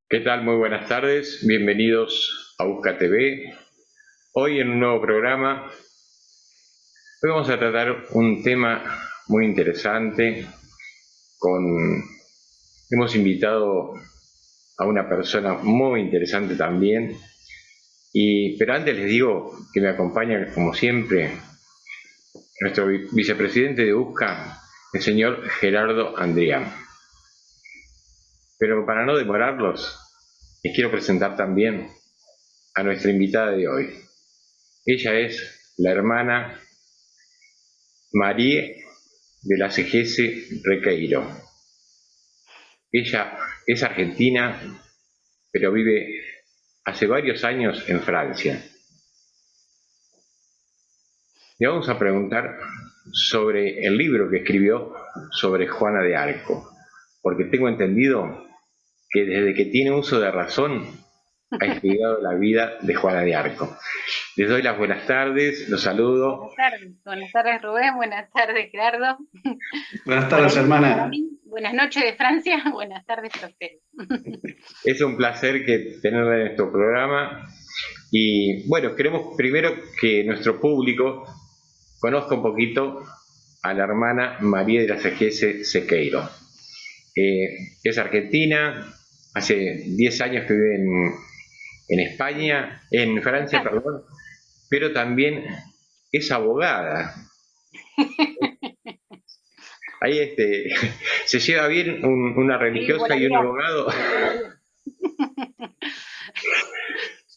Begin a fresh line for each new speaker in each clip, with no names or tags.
¿Qué tal? Muy buenas tardes, bienvenidos a Busca TV. Hoy en un nuevo programa, hoy vamos a tratar un tema muy interesante. Hemos invitado a una persona muy interesante también, pero antes les digo que me acompaña, como siempre, nuestro vicepresidente de Busca, el señor Gerardo Andrián. Pero para no demorarlos, les quiero presentar también a nuestra invitada de hoy. Ella es la hermana Marie de la Segese Requeiro. Ella es argentina, pero vive hace varios años en Francia. Le vamos a preguntar sobre el libro que escribió sobre Juana de Arco, porque tengo entendido que desde que tiene uso de razón ha estudiado la vida de Juana de Arco. Les doy las buenas tardes, los saludo.
Buenas tardes Rubén, buenas tardes Gerardo,
Buenas
buenas
tardes,
noches para
hermana.
mí, buenas noches de Francia, buenas tardes para ustedes.
Es un placer tenerla en nuestro programa. Y bueno, queremos primero que nuestro público conozca un poquito a la hermana María de la Segese Sequeiro. Es argentina, hace 10 años que vive en España, en Francia, perdón, pero también es abogada. Ahí se lleva bien una
Sí,
religiosa y un
polaridad,
abogado.
polaridad.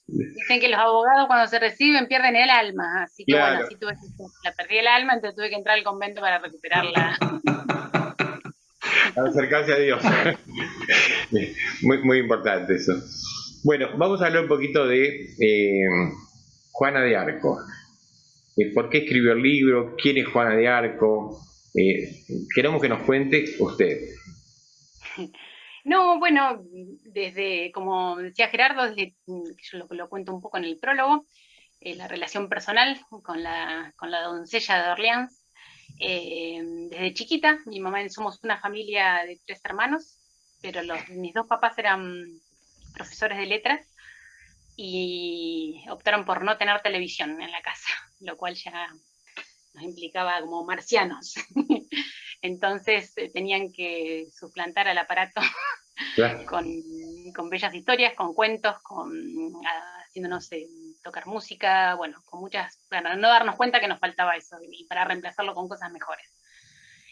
Dicen que los abogados cuando se reciben pierden el alma, así que bueno,
Claro,
así tuve que hacer. La perdí el alma, entonces tuve que entrar al convento para recuperarla.
a acercarse a Dios. Muy, muy importante eso. Bueno, vamos a hablar un poquito de Juana de Arco. ¿Por qué escribió el libro? ¿Quién es Juana de Arco? Queremos que nos cuente usted.
No, bueno, desde, como decía Gerardo, desde que yo lo cuento un poco en el prólogo, la relación personal con la doncella de Orleans. Desde chiquita, mi mamá somos una familia de 3 hermanos, pero mis dos papás eran profesores de letras y optaron por no tener televisión en la casa, lo cual ya nos implicaba como marcianos. Entonces tenían que suplantar al aparato
Claro,
con, con bellas historias, con cuentos, haciéndonos tocar música, bueno, con muchas, para no darnos cuenta que nos faltaba eso y para reemplazarlo con cosas mejores.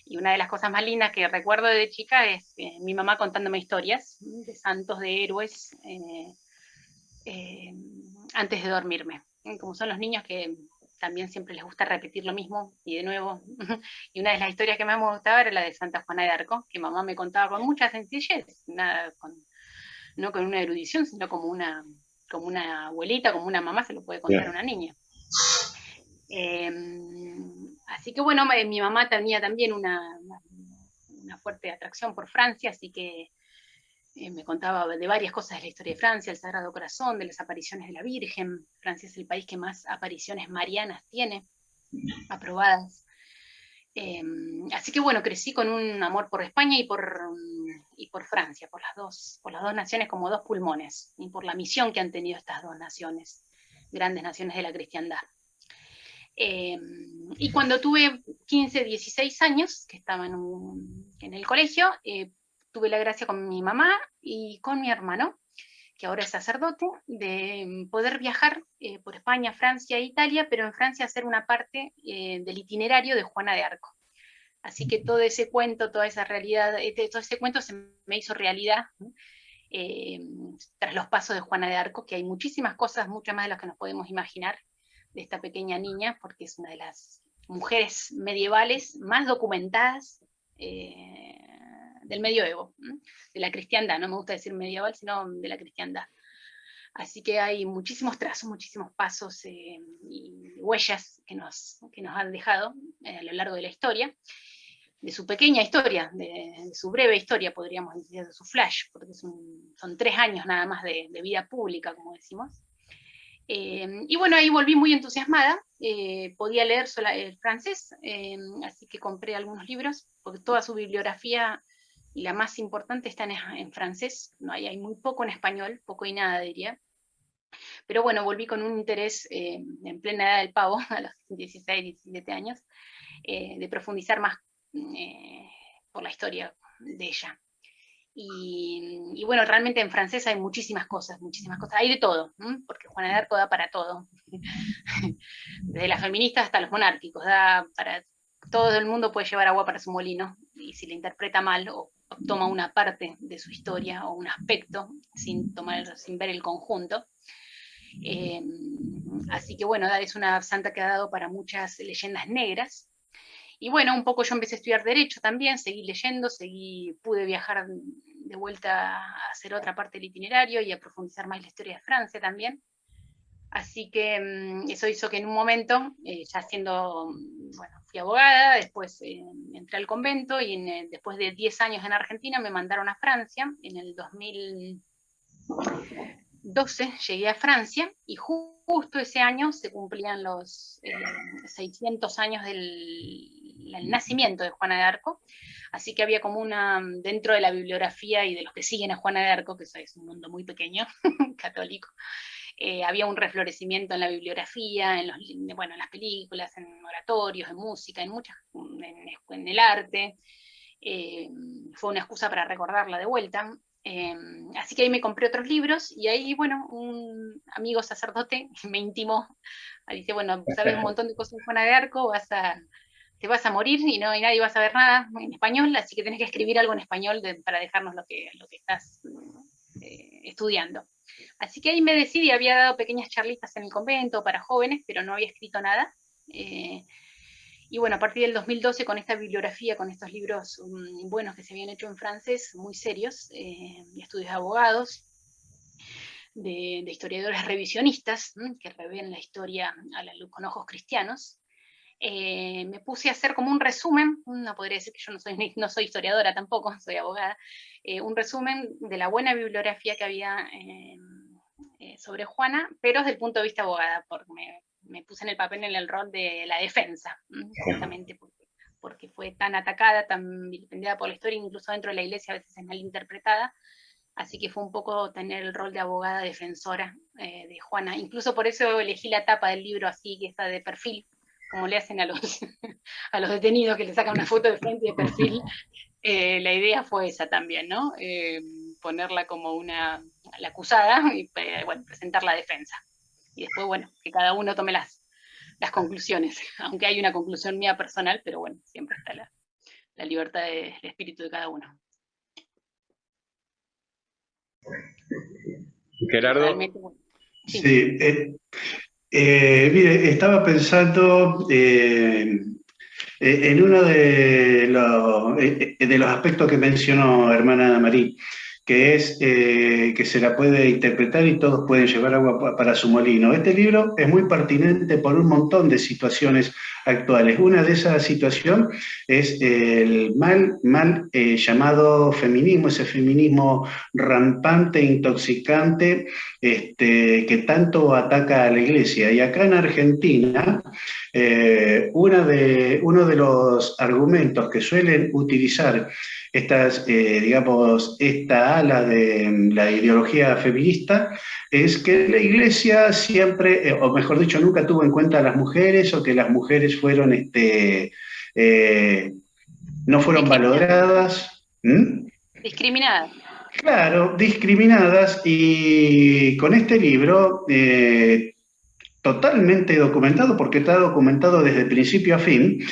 Y una de las cosas más lindas que recuerdo de chica es mi mamá contándome historias de santos, de héroes, eh, antes de dormirme. Como son los niños que también siempre les gusta repetir lo mismo y de nuevo. Y una de las historias que más me gustaba era la de Santa Juana de Arco, que mamá me contaba con mucha sencillez, nada no con una erudición, sino como una abuelita, como una mamá se lo puede contar a
bien.
una niña. Eh, Así que bueno, mi mamá tenía también una fuerte atracción por Francia, así que me contaba de varias cosas de la historia de Francia, el Sagrado Corazón, de las apariciones de la Virgen. Francia es el país que más apariciones marianas tiene, aprobadas. Eh, Así que bueno, crecí con un amor por España y por Francia, por las dos naciones como dos pulmones, y por la misión que han tenido estas dos naciones, grandes naciones de la cristiandad. Eh, y cuando tuve 15, 16 años, que estaba en el colegio, tuve la gracia con mi mamá y con mi hermano, que ahora es sacerdote, de poder viajar por España, Francia e Italia, pero en Francia hacer una parte del itinerario de Juana de Arco. Así que todo ese cuento, toda esa realidad, todo ese cuento se me hizo realidad, ¿no? eh, Tras los pasos de Juana de Arco, que hay muchísimas cosas, mucho más de las que nos podemos imaginar de esta pequeña niña, porque es una de las mujeres medievales más documentadas del medioevo, de la cristiandad, no me gusta decir medieval, sino de la cristiandad. Así que hay muchísimos trazos, muchísimos pasos y huellas que nos han dejado a lo largo de la historia, de su pequeña historia, de su breve historia, podríamos decir, de su flash, porque son 3 años nada más de vida pública, como decimos. Y bueno, ahí volví muy entusiasmada, podía leer el francés, así que compré algunos libros, porque toda su bibliografía y la más importante está en francés, no hay muy poco en español, poco y nada diría. Pero bueno, volví con un interés en plena edad del pavo, a los 16, 17 años, de profundizar más por la historia de ella. Y bueno, realmente en francés hay muchísimas cosas, hay de todo, porque Juana de Arco da para todo, desde las feministas hasta los monárquicos, da para todo el mundo, puede llevar agua para su molino, y si la interpreta mal o toma una parte de su historia o un aspecto sin ver el conjunto. Así que bueno, es una santa que ha dado para muchas leyendas negras. Y bueno, un poco yo empecé a estudiar Derecho también, seguí leyendo, pude viajar de vuelta a hacer otra parte del itinerario y a profundizar más la historia de Francia también. Así que eso hizo que en un momento, ya siendo, bueno, fui abogada, después entré al convento y después de 10 años en Argentina me mandaron a Francia. En el 2012 llegué a Francia y justo ese año se cumplían los 600 años del nacimiento de Juana de Arco, así que había como dentro de la bibliografía y de los que siguen a Juana de Arco, que es un mundo muy pequeño, católico, había un reflorecimiento en la bibliografía, en las películas, en oratorios, en música, en el arte. Fue una excusa para recordarla de vuelta. Así que ahí me compré otros libros y ahí, bueno, un amigo sacerdote me intimó, dice, bueno, sabes un montón de cosas de Juana de Arco, te vas a morir y nadie va a saber nada en español, así que tenés que escribir algo en español para dejarnos lo que estás estudiando. Así que ahí me decidí, había dado pequeñas charlitas en el convento para jóvenes, pero no había escrito nada. Y bueno, a partir del 2012, con esta bibliografía, con estos libros buenos que se habían hecho en francés, muy serios, de estudios de abogados, de historiadores revisionistas, que revén la historia a la luz con ojos cristianos, me puse a hacer como un resumen, no podría decir que yo no soy historiadora tampoco, soy abogada, un resumen de la buena bibliografía que había sobre Juana, pero desde el punto de vista abogada, porque me puse en el papel, en el rol de la defensa, justamente porque fue tan atacada, tan vilipendiada por la historia, incluso dentro de la iglesia a veces es mal interpretada, así que fue un poco tener el rol de abogada defensora de Juana, incluso por eso elegí la tapa del libro así, que está de perfil, como le hacen a los detenidos, que le sacan una foto de frente y de perfil. La idea fue esa también, ¿no? Ponerla como la acusada y bueno, presentar la defensa. Y después, bueno, que cada uno tome las conclusiones, aunque hay una conclusión mía personal, pero bueno, siempre está la libertad de espíritu de cada uno.
Gerardo.
Bueno, sí. Mire, estaba pensando en uno de los aspectos que mencionó hermana Marí, que es que se la puede interpretar y todos pueden llevar agua para su molino. Este libro es muy pertinente por un montón de situaciones actuales. Una de esas situaciones es el mal llamado feminismo, ese feminismo rampante, intoxicante, que tanto ataca a la Iglesia. Y acá en Argentina, uno de los argumentos que suelen utilizar esta ala de la ideología feminista es que la Iglesia siempre, o mejor dicho, nunca tuvo en cuenta a las mujeres, o que las mujeres fueron no fueron valoradas.
Discriminadas.
Claro, discriminadas, y con este libro totalmente documentado, porque está documentado desde principio a fin,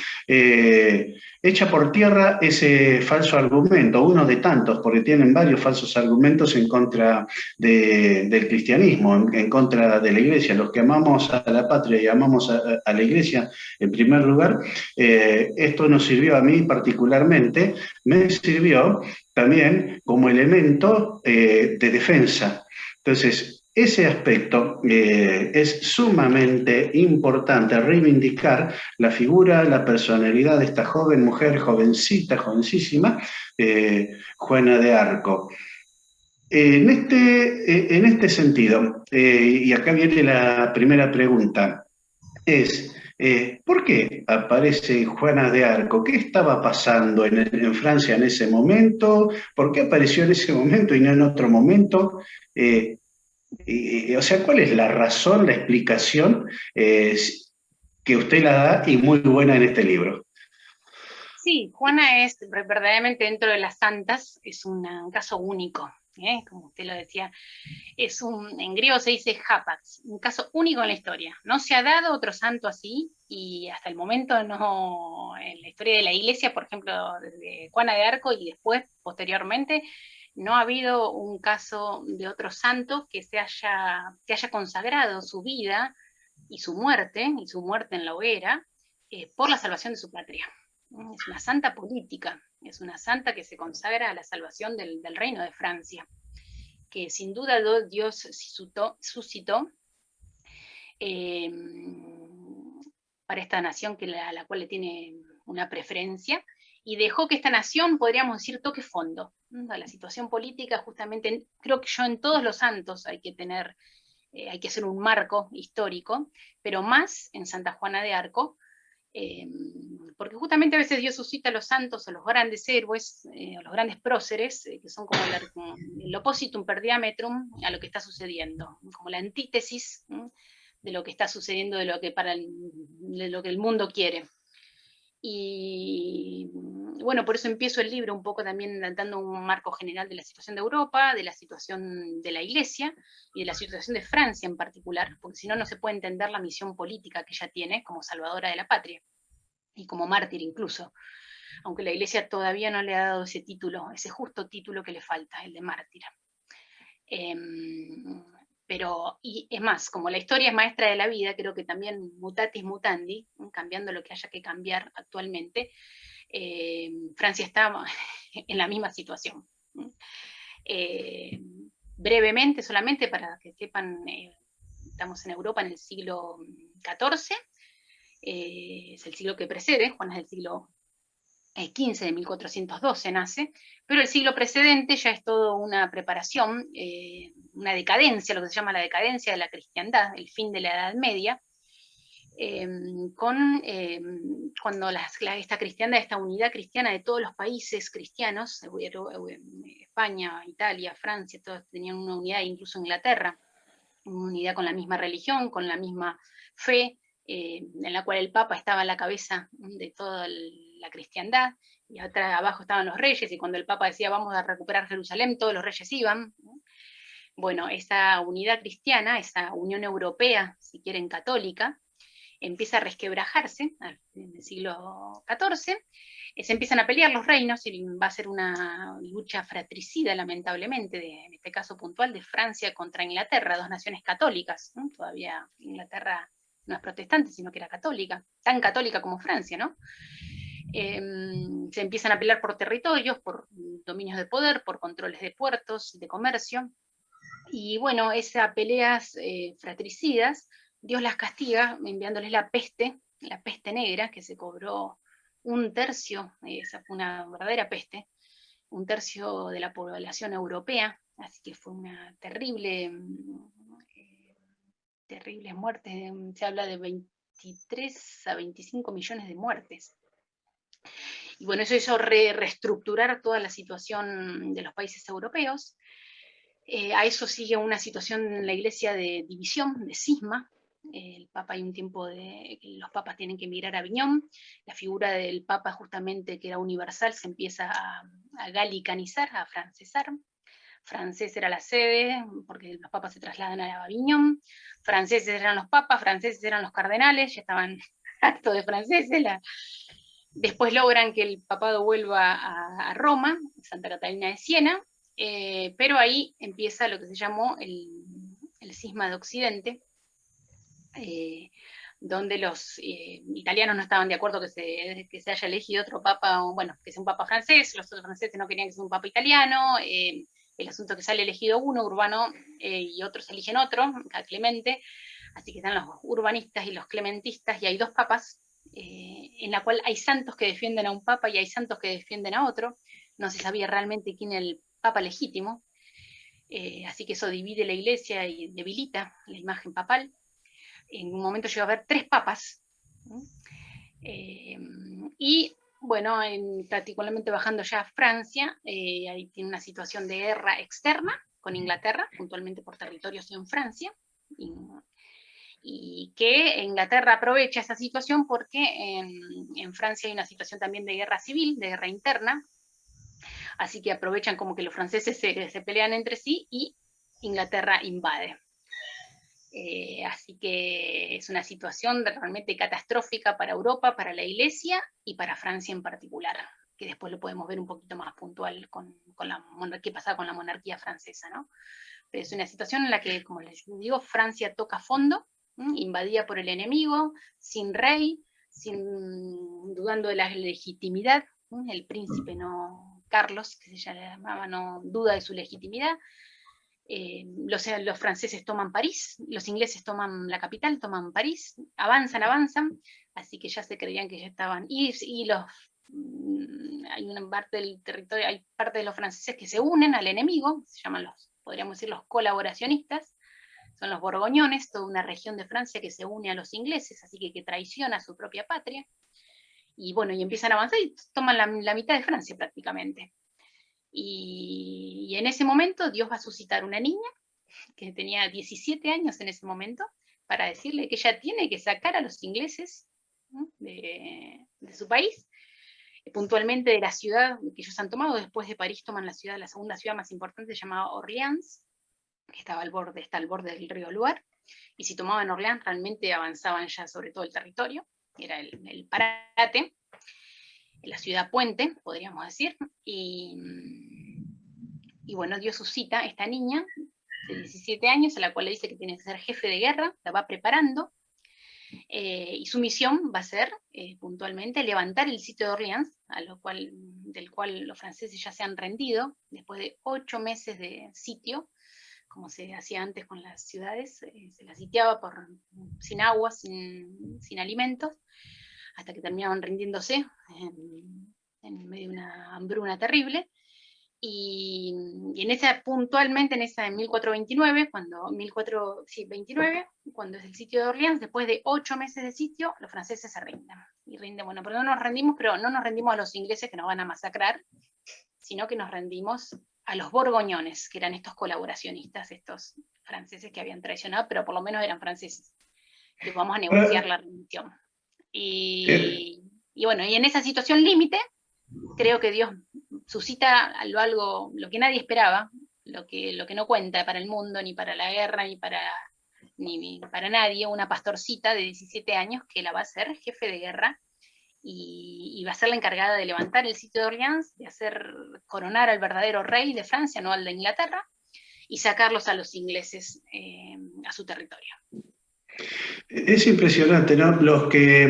echa por tierra ese falso argumento, uno de tantos, porque tienen varios falsos argumentos en contra del cristianismo, en contra de la Iglesia. Los que amamos a la patria y amamos a la Iglesia, en primer lugar, esto nos sirvió a mí particularmente, me sirvió también como elemento de defensa. Entonces, ese aspecto es sumamente importante, reivindicar la figura, la personalidad de esta joven mujer, jovencísima, Juana de Arco. En este sentido, y acá viene la primera pregunta, es ¿Por qué aparece Juana de Arco? ¿Qué estaba pasando en Francia en ese momento? ¿Por qué apareció en ese momento y no en otro momento? Eh, o sea, ¿cuál es la razón, la explicación que usted la da y muy buena en este libro?
Sí, Juana es verdaderamente dentro de las santas, es un caso único, como usted lo decía, en griego se dice hapax, un caso único en la historia. No se ha dado otro santo así, y hasta el momento no, en la historia de la iglesia, por ejemplo, de Juana de Arco y después, posteriormente, no ha habido un caso de otro santo que haya consagrado su vida y su muerte en la hoguera, por la salvación de su patria. Es una santa política, es una santa que se consagra a la salvación del reino de Francia, que sin duda Dios suscitó eh, para esta nación a la cual le tiene una preferencia, y dejó que esta nación, podríamos decir, toque fondo. La situación política, justamente, creo que yo en todos los santos hay que hacer un marco histórico, pero más en Santa Juana de Arco, porque justamente a veces Dios suscita a los santos, a los grandes héroes, a los grandes próceres, que son como el oppositum per diametrum a lo que está sucediendo, como la antítesis de lo que está sucediendo, de lo que el mundo quiere. Y bueno, por eso empiezo el libro un poco también dando un marco general de la situación de Europa, de la situación de la Iglesia y de la situación de Francia en particular, porque si no, no se puede entender la misión política que ella tiene como salvadora de la patria y como mártir incluso, aunque la Iglesia todavía no le ha dado ese título, ese justo título que le falta, el de mártir. Pero, y es más, como la historia es maestra de la vida, creo que también mutatis mutandi, cambiando lo que haya que cambiar actualmente, Francia está en la misma situación. Brevemente, solamente para que sepan, estamos en Europa en el siglo XIV, es el siglo que precede, Juan es del siglo XV, de 1412 nace, pero el siglo precedente ya es todo una preparación, una decadencia, lo que se llama la decadencia de la cristiandad, el fin de la Edad Media, cuando esta cristiandad, esta unidad cristiana de todos los países cristianos, España, Italia, Francia, todos tenían una unidad, incluso Inglaterra, una unidad con la misma religión, con la misma fe, en la cual el Papa estaba a la cabeza de toda la cristiandad, y abajo estaban los reyes, y cuando el Papa decía vamos a recuperar Jerusalén, todos los reyes iban. Bueno, esa unidad cristiana, esa Unión Europea, si quieren católica, empieza a resquebrajarse en el siglo XIV, se empiezan a pelear los reinos y va a ser una lucha fratricida, lamentablemente, en este caso puntual, de Francia contra Inglaterra, dos naciones católicas, ¿no? Todavía Inglaterra no es protestante, sino que era católica, tan católica como Francia, ¿no? Se empiezan a pelear por territorios, por dominios de poder, por controles de puertos, de comercio, y bueno, esas peleas fratricidas, Dios las castiga enviándoles la peste negra, que se cobró un tercio, esa fue una verdadera peste, un tercio de la población europea, así que fue una terribles muertes, se habla de 23 a 25 millones de muertes. Y bueno, eso hizo reestructurar toda la situación de los países europeos. A eso sigue una situación en la iglesia de división, de cisma. El Papa hay un tiempo que los papas tienen que emigrar a Aviñón. La figura del Papa, justamente, que era universal, se empieza a galicanizar, a francesar. Francés era la sede, porque los papas se trasladan a Aviñón. Franceses eran los papas, franceses eran los cardenales, ya estaban hartos de franceses. Después logran que el papado vuelva a Roma, Santa Catalina de Siena, pero ahí empieza lo que se llamó el cisma de Occidente, donde los italianos no estaban de acuerdo que se haya elegido otro papa, bueno, que sea un papa francés, los otros franceses no querían que sea un papa italiano, el asunto que sale elegido uno, Urbano, y otros eligen otro, Clemente, así que están los urbanistas y los clementistas, y hay dos papas, en la cual hay santos que defienden a un papa y hay santos que defienden a otro, no se sabía realmente quién era el papa legítimo, así que eso divide la iglesia y debilita la imagen papal. En un momento llegó a haber 3 papas, Y bueno, particularmente bajando ya a Francia, ahí tiene una situación de guerra externa con Inglaterra, puntualmente por territorios en Francia, y que Inglaterra aprovecha esa situación porque en Francia hay una situación también de guerra civil, de guerra interna, así que aprovechan como que los franceses se pelean entre sí y Inglaterra invade. Así que es una situación realmente catastrófica para Europa, para la Iglesia y para Francia en particular, que después lo podemos ver un poquito más puntual con qué pasaba con la monarquía francesa, ¿no? Pero es una situación en la que, como les digo, Francia toca fondo, invadida por el enemigo, sin rey, dudando de la legitimidad, el príncipe Carlos, que se llamaba, no duda de su legitimidad. Los franceses toman París, los ingleses toman la capital, toman París, avanzan, así que ya se creían que ya estaban, hay una parte del territorio, hay parte de los franceses que se unen al enemigo, se llaman podríamos decir los colaboracionistas, son los borgoñones, toda una región de Francia que se une a los ingleses, así que traiciona a su propia patria, y bueno, y empiezan a avanzar y toman la mitad de Francia prácticamente. Y en ese momento Dios va a suscitar una niña que tenía 17 años en ese momento para decirle que ella tiene que sacar a los ingleses, ¿no?, de su país, puntualmente de la ciudad que ellos han tomado. Después de París toman la segunda ciudad más importante, llamada Orleans, que está al borde del río Loire, y si tomaban Orleans realmente avanzaban ya sobre todo el territorio, era el parate, la ciudad puente, podríamos decir, y bueno, Dios suscita a esta niña de 17 años, a la cual le dice que tiene que ser jefe de guerra, la va preparando, y su misión va a ser, puntualmente, levantar el sitio de Orleans, del cual los franceses ya se han rendido, después de 8 meses de sitio, como se hacía antes con las ciudades, se las sitiaba sin agua, sin alimentos, hasta que terminaban rindiéndose en medio de una hambruna terrible. Y puntualmente en 1429, cuando es el sitio de Orleans, después de 8 meses de sitio, los franceses se rinden. Bueno, pero no nos rendimos a los ingleses que nos van a masacrar, sino que nos rendimos a los borgoñones, que eran estos colaboracionistas, estos franceses que habían traicionado, pero por lo menos eran franceses, que vamos a negociar la rendición. Y bueno, y en esa situación límite, creo que Dios suscita lo que nadie esperaba, lo que no cuenta para el mundo, ni para la guerra, ni para nadie, una pastorcita de 17 años que la va a hacer jefe de guerra, y va a ser la encargada de levantar el sitio de Orleans, de hacer coronar al verdadero rey de Francia, no al de Inglaterra, y sacarlos a los ingleses a su territorio.
Es impresionante, ¿no? Los que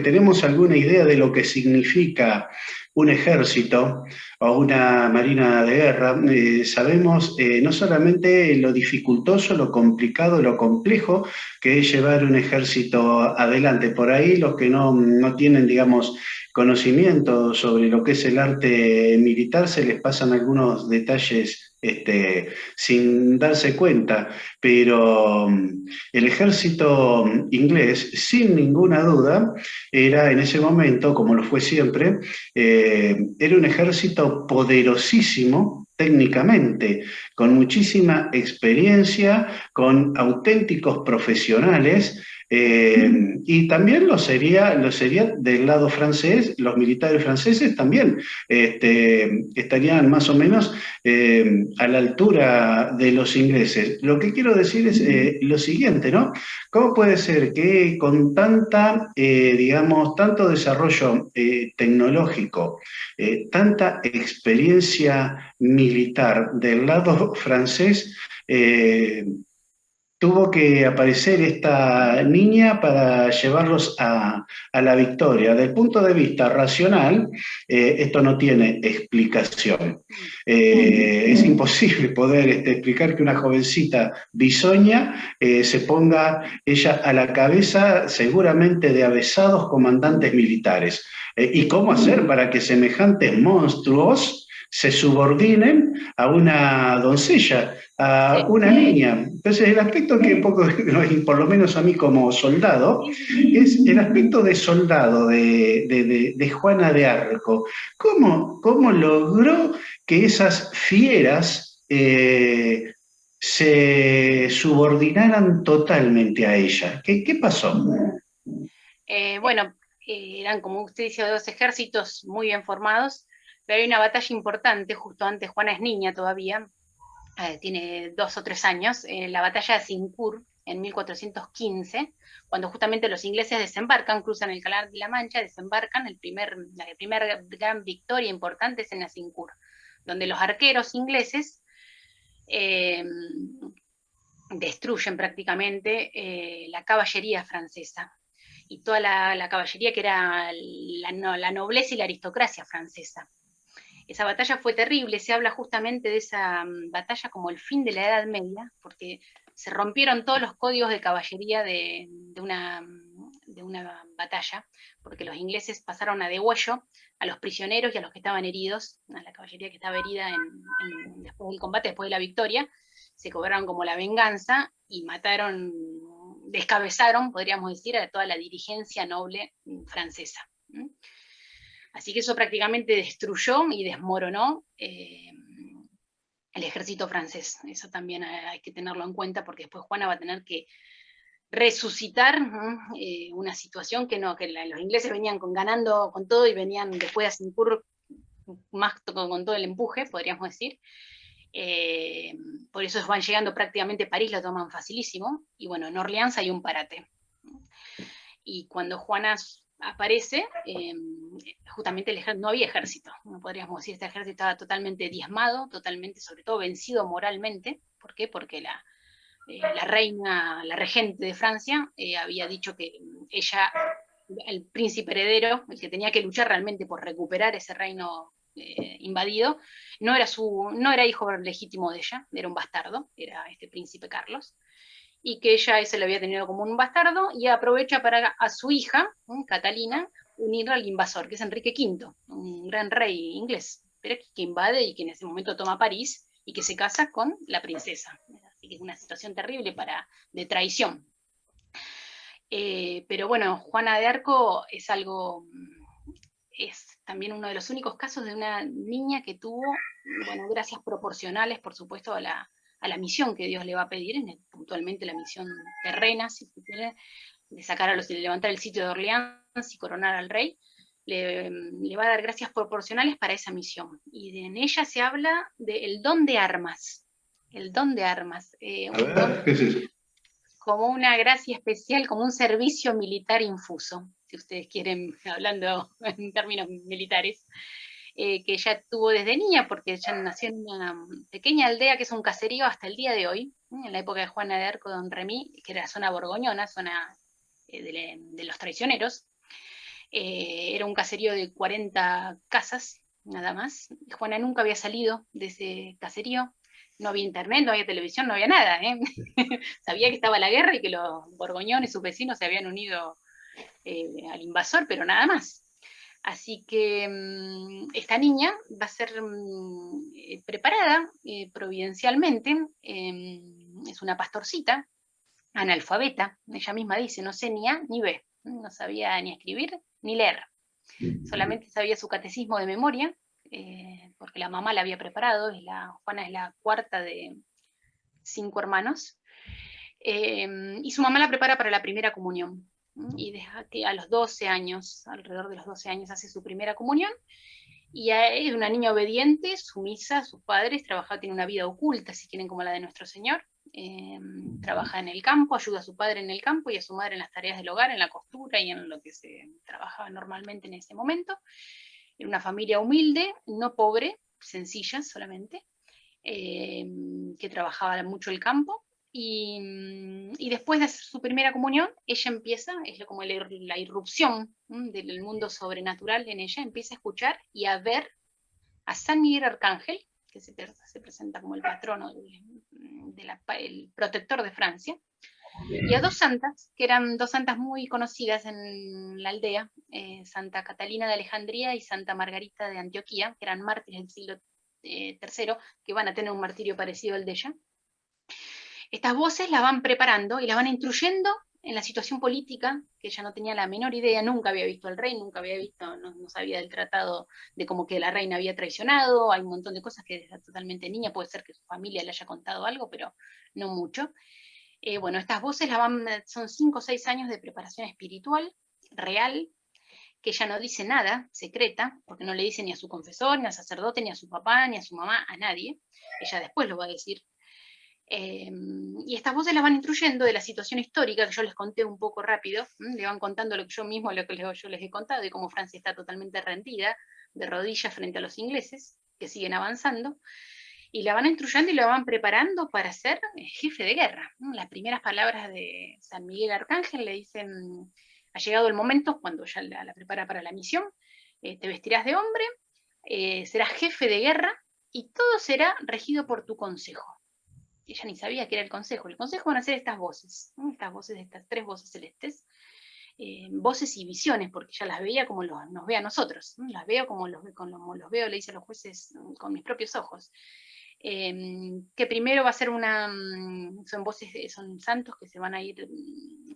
tenemos alguna idea de lo que significa un ejército o una marina de guerra, sabemos no solamente lo dificultoso, lo complicado, lo complejo que es llevar un ejército adelante. Por ahí los que no tienen, digamos, conocimiento sobre lo que es el arte militar, se les pasan algunos detalles sin darse cuenta, pero el ejército inglés, sin ninguna duda, era en ese momento, como lo fue siempre, era un ejército poderosísimo técnicamente, con muchísima experiencia, con auténticos profesionales, y también lo sería del lado francés. Los militares franceses también estarían más o menos a la altura de los ingleses. Lo que quiero decir es lo siguiente, ¿no? ¿Cómo puede ser que con tanto desarrollo tecnológico, tanta experiencia militar del lado francés, tuvo que aparecer esta niña para llevarlos a la victoria? Del punto de vista racional, esto no tiene explicación. Es imposible poder explicar que una jovencita bisoña se ponga ella a la cabeza seguramente de avesados comandantes militares. ¿Y cómo hacer para que semejantes monstruos se subordinen a una doncella, a una niña. Entonces el aspecto que un poco, por lo menos a mí como soldado, es el aspecto de soldado de Juana de Arco. ¿Cómo logró que esas fieras se subordinaran totalmente a ella? ¿Qué pasó?
Bueno, eran, como usted dice, dos ejércitos muy bien formados, pero hay una batalla importante, justo antes, Juana es niña todavía, tiene 2 o 3 años, la batalla de Azincourt, en 1415, cuando justamente los ingleses desembarcan, cruzan el Canal de la Mancha, desembarcan, la primera gran victoria importante es en Azincourt, donde los arqueros ingleses destruyen prácticamente la caballería francesa y toda la caballería que era la nobleza y la aristocracia francesa. Esa batalla fue terrible, se habla justamente de esa batalla como el fin de la Edad Media, porque se rompieron todos los códigos de caballería de una batalla, porque los ingleses pasaron a degüello a los prisioneros y a los que estaban heridos, a la caballería que estaba herida después del combate, después de la victoria, se cobraron como la venganza y mataron, descabezaron, podríamos decir, a toda la dirigencia noble francesa. Así que eso prácticamente destruyó y desmoronó el ejército francés. Eso también hay que tenerlo en cuenta porque después Juana va a tener que resucitar una situación que los ingleses venían ganando con todo y venían después de Azincourt más con todo el empuje, podríamos decir. Por eso van llegando prácticamente a París, lo toman facilísimo. Y bueno, en Orleans hay un parate. Y cuando Juana aparece, justamente no había ejército, no podríamos decir, este ejército estaba totalmente diezmado, totalmente, sobre todo vencido moralmente. ¿Por qué? Porque la reina, la regente de Francia, había dicho que ella, el príncipe heredero, el que tenía que luchar realmente por recuperar ese reino invadido, no era hijo legítimo de ella, era un bastardo, era este príncipe Carlos, y que ella ese lo había tenido como un bastardo, y aprovecha para a su hija, Catalina, unirla al invasor, que es Enrique V, un gran rey inglés, pero que invade y que en ese momento toma París, y que se casa con la princesa. Así que es una situación terrible de traición. Pero bueno, Juana de Arco es también uno de los únicos casos de una niña que tuvo, bueno, gracias proporcionales, por supuesto, a la misión que Dios le va a pedir, puntualmente la misión terrena, si se quiere, de levantar el sitio de Orleans y coronar al rey, le va a dar gracias proporcionales para esa misión. Y en ella se habla del don de armas. El don de armas.
¿qué es eso?
Como una gracia especial, como un servicio militar infuso, si ustedes quieren, hablando en términos militares, que ella tuvo desde niña, porque ella nació en una pequeña aldea que es un caserío hasta el día de hoy, en la época de Juana de Arco, Don Remy, que era zona borgoñona, zona de los traicioneros. Era un caserío de 40 casas, nada más. Juana nunca había salido de ese caserío. No había internet, no había televisión, no había nada. Sabía que estaba la guerra y que los borgoñones, sus vecinos, se habían unido al invasor, pero nada más. Así que esta niña va a ser preparada providencialmente, es una pastorcita, analfabeta, ella misma dice, no sé ni A ni B, no sabía ni escribir ni leer, solamente sabía su catecismo de memoria, porque la mamá la había preparado, Juana es la cuarta de 5 hermanos, y su mamá la prepara para la primera comunión, y deja que a los 12 años, alrededor de los 12 años, hace su primera comunión, y es una niña obediente, sumisa a sus padres, tiene una vida oculta, si quieren, como la de nuestro Señor, trabaja en el campo, ayuda a su padre en el campo y a su madre en las tareas del hogar, en la costura y en lo que se trabajaba normalmente en ese momento. En una familia humilde, no pobre, sencilla solamente, que trabajaba mucho el campo, y después de su primera comunión, ella empieza, es como la irrupción del mundo sobrenatural en ella, empieza a escuchar y a ver a San Miguel Arcángel, que se presenta como el patrono, el protector de Francia, y a 2 santas, que eran 2 santas muy conocidas en la aldea, Santa Catalina de Alejandría y Santa Margarita de Antioquía, que eran mártires del siglo III, que van a tener un martirio parecido al de ella. Estas voces la van preparando y la van instruyendo en la situación política, que ella no tenía la menor idea, nunca había visto al rey, nunca había visto, no sabía del tratado de como que la reina había traicionado, hay un montón de cosas que era totalmente niña, puede ser que su familia le haya contado algo, pero no mucho. Bueno, estas voces son 5 o 6 años de preparación espiritual, real, que ella no dice nada, secreta, porque no le dice ni a su confesor, ni al sacerdote, ni a su papá, ni a su mamá, a nadie. Ella después lo va a decir. Y estas voces las van instruyendo de la situación histórica, que yo les conté un poco rápido, le van contando lo que yo mismo, lo que yo les he contado, de cómo Francia está totalmente rendida, de rodillas frente a los ingleses, que siguen avanzando, y la van instruyendo y la van preparando para ser jefe de guerra. Las primeras palabras de San Miguel Arcángel le dicen: ha llegado el momento, cuando ya la prepara para la misión, te vestirás de hombre, serás jefe de guerra, y todo será regido por tu consejo. Ella ni sabía qué era el consejo. El consejo van a ser estas voces, estas 3 voces celestes, voces y visiones, porque ella las veía como nos ve a nosotros, las veo como los veo, le dice a los jueces, con mis propios ojos. Que primero va a ser son voces, son santos que se van a ir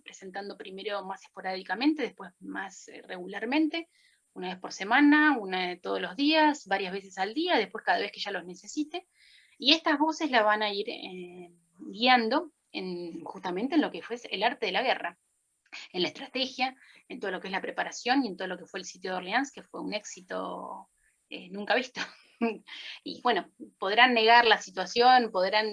presentando primero más esporádicamente, después más regularmente, una vez por semana, todos los días, varias veces al día, después cada vez que ella los necesite. Y estas voces la van a ir guiando justamente en lo que fue el arte de la guerra, en la estrategia, en todo lo que es la preparación y en todo lo que fue el sitio de Orleans, que fue un éxito nunca visto. Y bueno, podrán negar la situación, podrán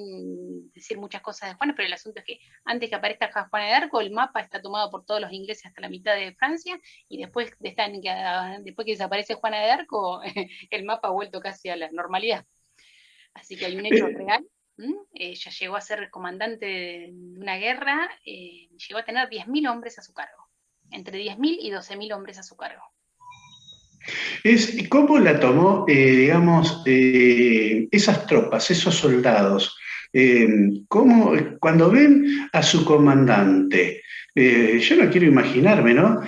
decir muchas cosas de Juana, pero el asunto es que antes que aparezca Juana de Arco, el mapa está tomado por todos los ingleses hasta la mitad de Francia, y después que desaparece Juana de Arco, el mapa ha vuelto casi a la normalidad. Así que hay un hecho real. Ella llegó a ser comandante de una guerra, llegó a tener 10.000 hombres a su cargo, entre 10.000 y 12.000 hombres a su cargo.
¿Cómo la tomó, digamos, esas tropas, esos soldados? Cuando ven a su comandante, yo no quiero imaginarme, ¿no?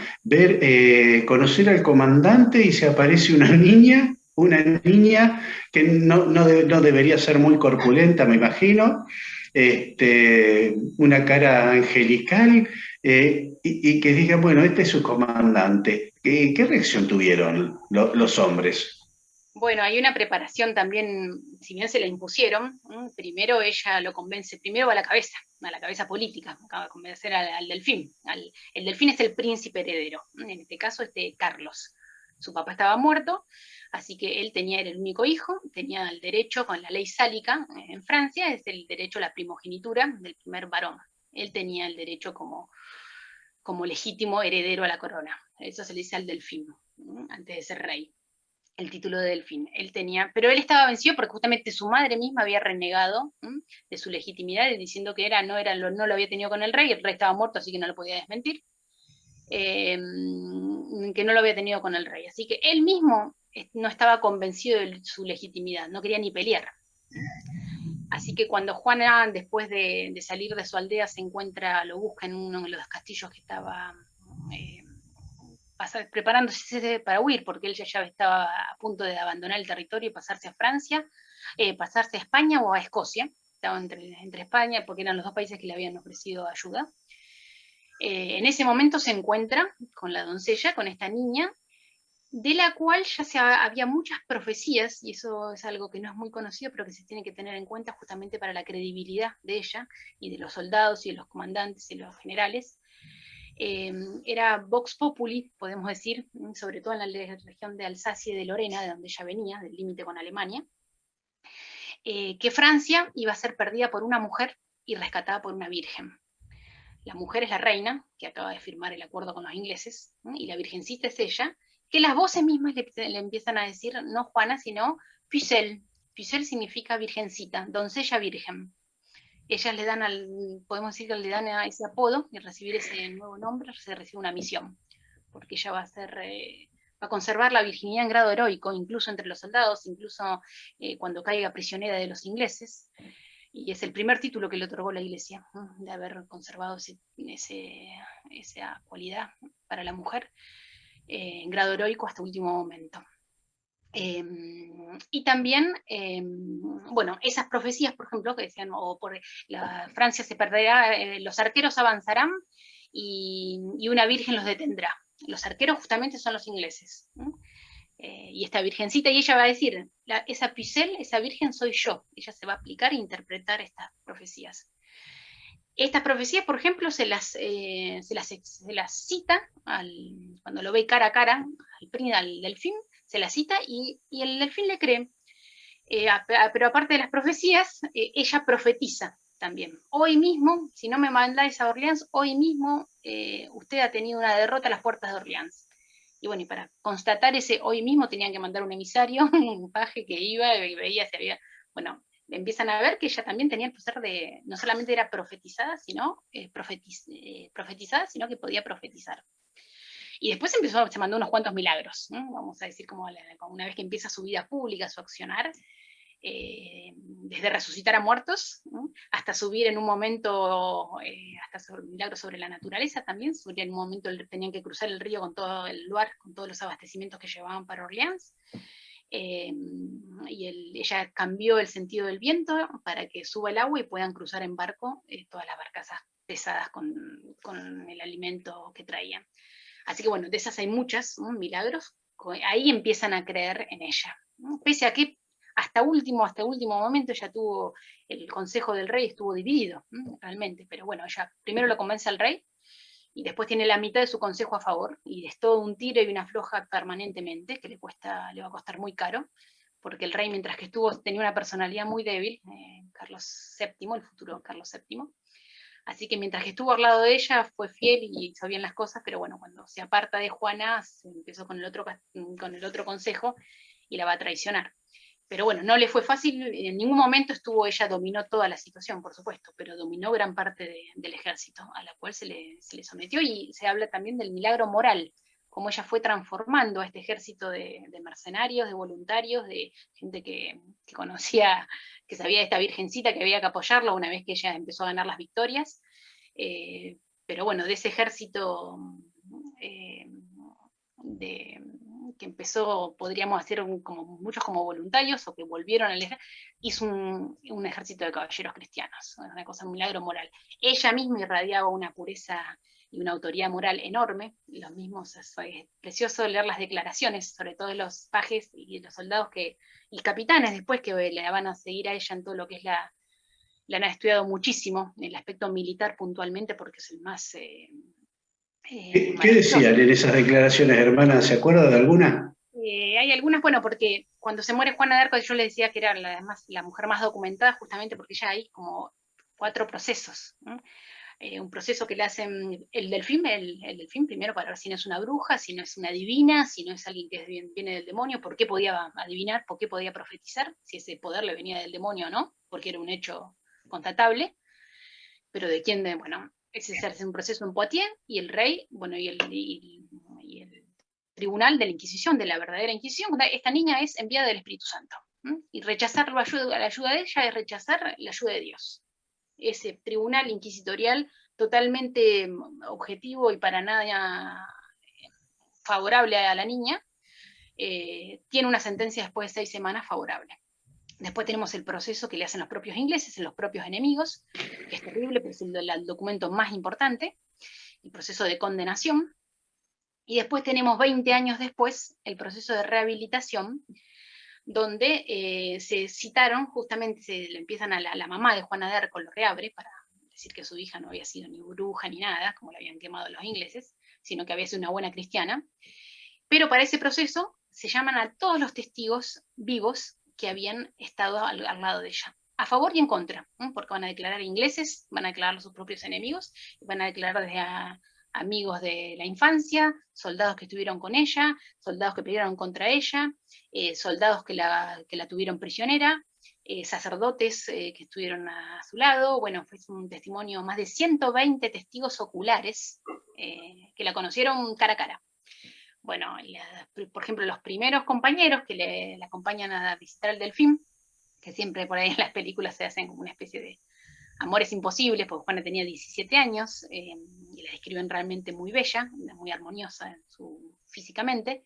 Conocer al comandante y se aparece una niña que no debería ser muy corpulenta, me imagino, una cara angelical, y que diga, bueno, este es su comandante. ¿Qué reacción tuvieron los hombres?
Bueno, hay una preparación también, si bien se la impusieron, primero ella lo convence, primero va a la cabeza política, acaba de convencer al delfín. El delfín es el príncipe heredero, en este caso Carlos. Su papá estaba muerto, así que él era el único hijo, tenía el derecho, con la ley sálica en Francia, es el derecho a la primogenitura del primer varón. Él tenía el derecho como legítimo heredero a la corona. Eso se le dice al delfín, antes de ser rey. El título de delfín. Pero él estaba vencido porque justamente su madre misma había renegado de su legitimidad, diciendo que no lo había tenido con el rey estaba muerto, así que no lo podía desmentir, que no lo había tenido con el rey. Así que él mismo no estaba convencido de su legitimidad, no quería ni pelear. Así que cuando Juana, después de salir de su aldea, lo busca en uno de los castillos que estaba preparándose para huir, porque él ya estaba a punto de abandonar el territorio y pasarse a Francia, pasarse a España o a Escocia. Estaba entre España, porque eran los 2 países que le habían ofrecido ayuda. En ese momento se encuentra con la doncella, con esta niña, de la cual ya había muchas profecías, y eso es algo que no es muy conocido, pero que se tiene que tener en cuenta justamente para la credibilidad de ella, y de los soldados, y de los comandantes, y de los generales. Era Vox Populi, podemos decir, sobre todo en la región de Alsacia y de Lorena, de donde ella venía, del límite con Alemania, que Francia iba a ser perdida por una mujer y rescatada por una virgen. La mujer es la reina, que acaba de firmar el acuerdo con los ingleses, y la virgencita es ella, que las voces mismas le empiezan a decir, no Juana, sino Pucelle. Pucelle significa virgencita, doncella virgen. Ellas podemos decir que le dan a ese apodo, y recibir ese nuevo nombre se recibe una misión, porque ella va a conservar la virginidad en grado heroico, incluso entre los soldados, incluso cuando caiga prisionera de los ingleses. Y es el primer título que le otorgó la Iglesia, de haber conservado esa cualidad para la mujer en grado heroico hasta último momento. Y también, bueno, esas profecías, por ejemplo, que decían, Francia se perderá, los arqueros avanzarán y una virgen los detendrá. Los arqueros justamente son los ingleses, ¿no? Y esta virgencita, y ella va a decir, esa Pucelle, esa virgen soy yo. Ella se va a aplicar e interpretar estas profecías. Estas profecías, por ejemplo, se las cita, cuando lo ve cara a cara, al delfín, se la cita y el delfín le cree. Pero aparte de las profecías, ella profetiza también. Hoy mismo, si no me mandáis a Orleans, hoy mismo usted ha tenido una derrota a las puertas de Orleans. Y bueno, y para constatar ese hoy mismo tenían que mandar un emisario, un paje que iba y veía si había, bueno, empiezan a ver que ella también tenía el poder de, no solamente era profetizada, sino profetizada, sino que podía profetizar. Y después se mandó unos cuantos milagros, ¿no? Vamos a decir, como una vez que empieza su vida pública, su accionar, desde resucitar a muertos, ¿no? Hasta subir en un momento, hasta milagros sobre la naturaleza también, en un momento tenían que cruzar el río con todo el lugar, con todos los abastecimientos que llevaban para Orleans, ella cambió el sentido del viento para que suba el agua y puedan cruzar en barco todas las barcazas pesadas con el alimento que traían. Así que bueno, de esas hay muchas, ¿no? Milagros, ahí empiezan a creer en ella, ¿no? Pese a que hasta último momento ella tuvo, el consejo del rey estuvo dividido, ¿no? Realmente, pero bueno, ella primero lo convence al rey, y después tiene la mitad de su consejo a favor, y es todo un tiro y una afloja permanentemente, que le va a costar muy caro, porque el rey, mientras que estuvo, tenía una personalidad muy débil, Carlos VII, el futuro Carlos VII, así que mientras que estuvo al lado de ella, fue fiel y hizo bien las cosas, pero bueno, cuando se aparta de Juana, se empezó con el otro consejo, y la va a traicionar. Pero bueno, no le fue fácil, en ningún momento dominó toda la situación, por supuesto, pero dominó gran parte del ejército, a la cual se le sometió, y se habla también del milagro moral, cómo ella fue transformando a este ejército de mercenarios, de voluntarios, de gente que conocía, que sabía de esta virgencita, que había que apoyarlo una vez que ella empezó a ganar las victorias. Pero bueno, de ese ejército que empezó, podríamos decir, muchos como voluntarios, o que volvieron al ejército, hizo un ejército de caballeros cristianos, una cosa, un milagro moral. Ella misma irradiaba una pureza y una autoridad moral enorme. Los mismos, es precioso leer las declaraciones, sobre todo de los pajes y los soldados y capitanes después, que le van a seguir a ella en todo lo que es la han estudiado muchísimo, el aspecto militar puntualmente, porque es el más...
¿Qué decían en esas declaraciones, hermana? ¿Se acuerda de alguna?
Hay algunas, bueno, porque cuando se muere Juana de Arco, yo le decía que era la mujer más documentada, justamente porque ya hay como 4 procesos, ¿no? Un proceso que le hacen el delfín primero, para ver si no es una bruja, si no es una divina, si no es alguien que viene del demonio, por qué podía adivinar, por qué podía profetizar, si ese poder le venía del demonio o no, porque era un hecho constatable, pero de quién, bueno, ese se hace un proceso en Poitiers, y el rey, bueno, y el tribunal de la Inquisición, de la verdadera Inquisición, esta niña es enviada del Espíritu Santo, y rechazar la ayuda de ella es rechazar la ayuda de Dios. Ese tribunal inquisitorial totalmente objetivo y para nada favorable a la niña, tiene una sentencia después de 6 semanas favorable. Después tenemos el proceso que le hacen los propios ingleses, en los propios enemigos, que es terrible, pero es el documento más importante, el proceso de condenación. Y después tenemos 20 años después el proceso de rehabilitación, donde se citaron, justamente le empiezan a la mamá de Juana de Arco, lo reabre para decir que su hija no había sido ni bruja ni nada, como la habían quemado los ingleses, sino que había sido una buena cristiana. Pero para ese proceso se llaman a todos los testigos vivos que habían estado al lado de ella, a favor y en contra, ¿no? Porque van a declarar ingleses, van a declarar sus propios enemigos, van a declarar desde amigos de la infancia, soldados que estuvieron con ella, soldados que pelearon contra ella, soldados que la tuvieron prisionera, sacerdotes que estuvieron a su lado. Bueno, fue un testimonio, más de 120 testigos oculares que la conocieron cara a cara. Bueno, por ejemplo, los primeros compañeros que le acompañan a visitar el delfín, que siempre por ahí en las películas se hacen como una especie de amores imposibles, porque Juana tenía 17 años, y la describen realmente muy bella, muy armoniosa físicamente.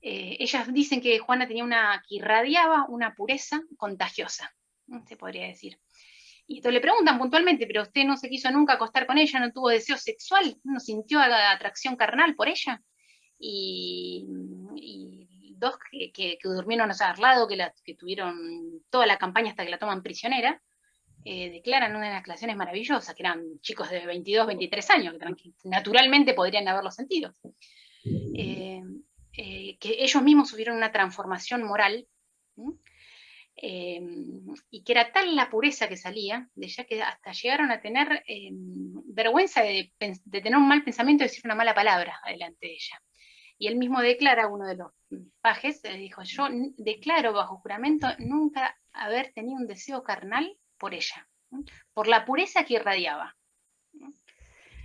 ellas dicen que Juana tenía que irradiaba una pureza contagiosa, se podría decir. Y entonces le preguntan puntualmente, pero usted no se quiso nunca acostar con ella, no tuvo deseo sexual, no sintió atracción carnal por ella. Y dos que durmieron al lado, que tuvieron toda la campaña hasta que la toman prisionera, declaran una de las declaraciones maravillosas, que eran chicos de 22, 23 años, que naturalmente podrían haberlo sentido. Que ellos mismos sufrieron una transformación moral, y que era tal la pureza que salía de ella que hasta llegaron a tener vergüenza de tener un mal pensamiento, de decir una mala palabra delante de ella. Y él mismo declara, uno de los pajes, dijo, yo declaro bajo juramento nunca haber tenido un deseo carnal por ella, por la pureza que irradiaba.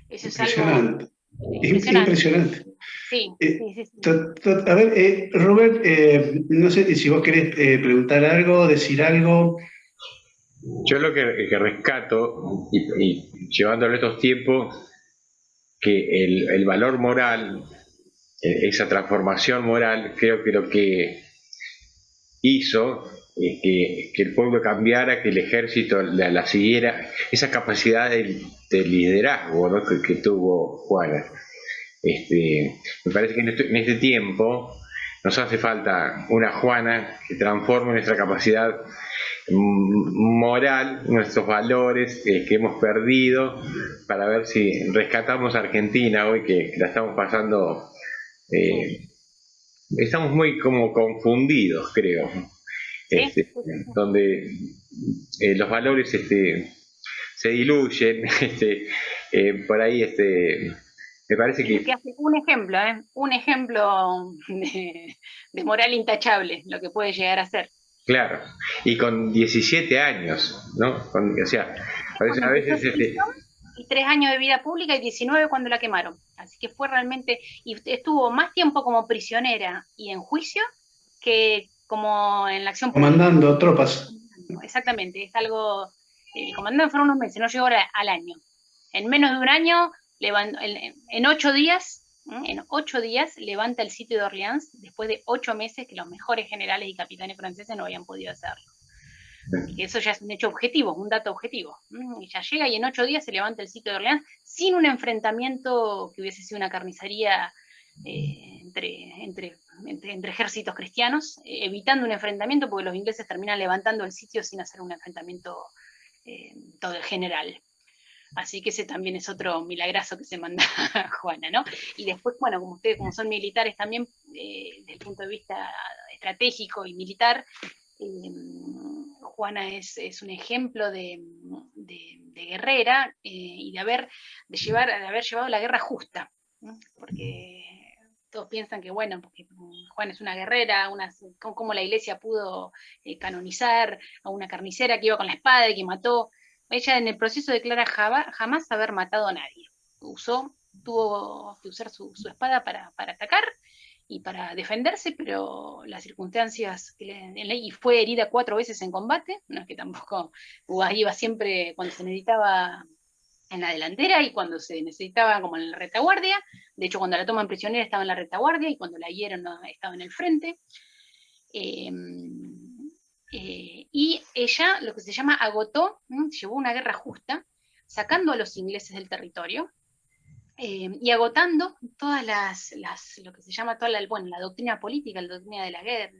Eso es algo
impresionante.
Sí, sí.
A ver, Robert, no sé si vos querés preguntar algo, decir algo.
Yo lo que rescato, y llevándolo a estos tiempos, que el valor moral, esa transformación moral, creo que lo que hizo que el pueblo cambiara, que el ejército la siguiera, esa capacidad de liderazgo, ¿no?, que tuvo Juana. Me parece que en este tiempo nos hace falta una Juana que transforme nuestra capacidad moral, nuestros valores que hemos perdido, para ver si rescatamos a Argentina hoy, que la estamos pasando, estamos muy como confundidos, creo, donde los valores se diluyen, por ahí me parece que
hace un ejemplo de moral intachable, lo que puede llegar a ser.
Claro, y con 17 años, ¿no? O sea, a veces
y 3 años de vida pública y 19 cuando la quemaron. Así que fue realmente, y estuvo más tiempo como prisionera y en juicio que como en la acción pública.
Comandando tropas.
Exactamente, es algo, comandando fueron unos meses, no llegó al año. En menos de un año, en 8 días, levanta el sitio de Orleans, después de 8 meses que los mejores generales y capitanes franceses no habían podido hacerlo. Y eso ya es un hecho objetivo, un dato objetivo. Y ya llega y en 8 días se levanta el sitio de Orleans sin un enfrentamiento que hubiese sido una carnicería entre ejércitos cristianos, evitando un enfrentamiento porque los ingleses terminan levantando el sitio sin hacer un enfrentamiento todo general. Así que ese también es otro milagrazo que se manda Juana, ¿no? Y después, bueno, como ustedes, como son militares también, desde el punto de vista estratégico y militar, Juana es un ejemplo de guerrera y de haber llevado la guerra justa, ¿no? Porque todos piensan que, bueno, porque Juana es una guerrera, cómo la iglesia pudo canonizar a una carnicera que iba con la espada y que mató. Ella en el proceso declara jamás haber matado a nadie. Tuvo que usar su espada para atacar y para defenderse, pero las circunstancias, y fue herida 4 veces en combate, no es que tampoco iba siempre cuando se necesitaba en la delantera y cuando se necesitaba como en la retaguardia. De hecho, cuando la toman prisionera estaba en la retaguardia y cuando la hieren estaba en el frente. Y ella, lo que se llama, llevó una guerra justa, sacando a los ingleses del territorio, y agotando todas lo que se llama toda la doctrina política, la doctrina de la guerra,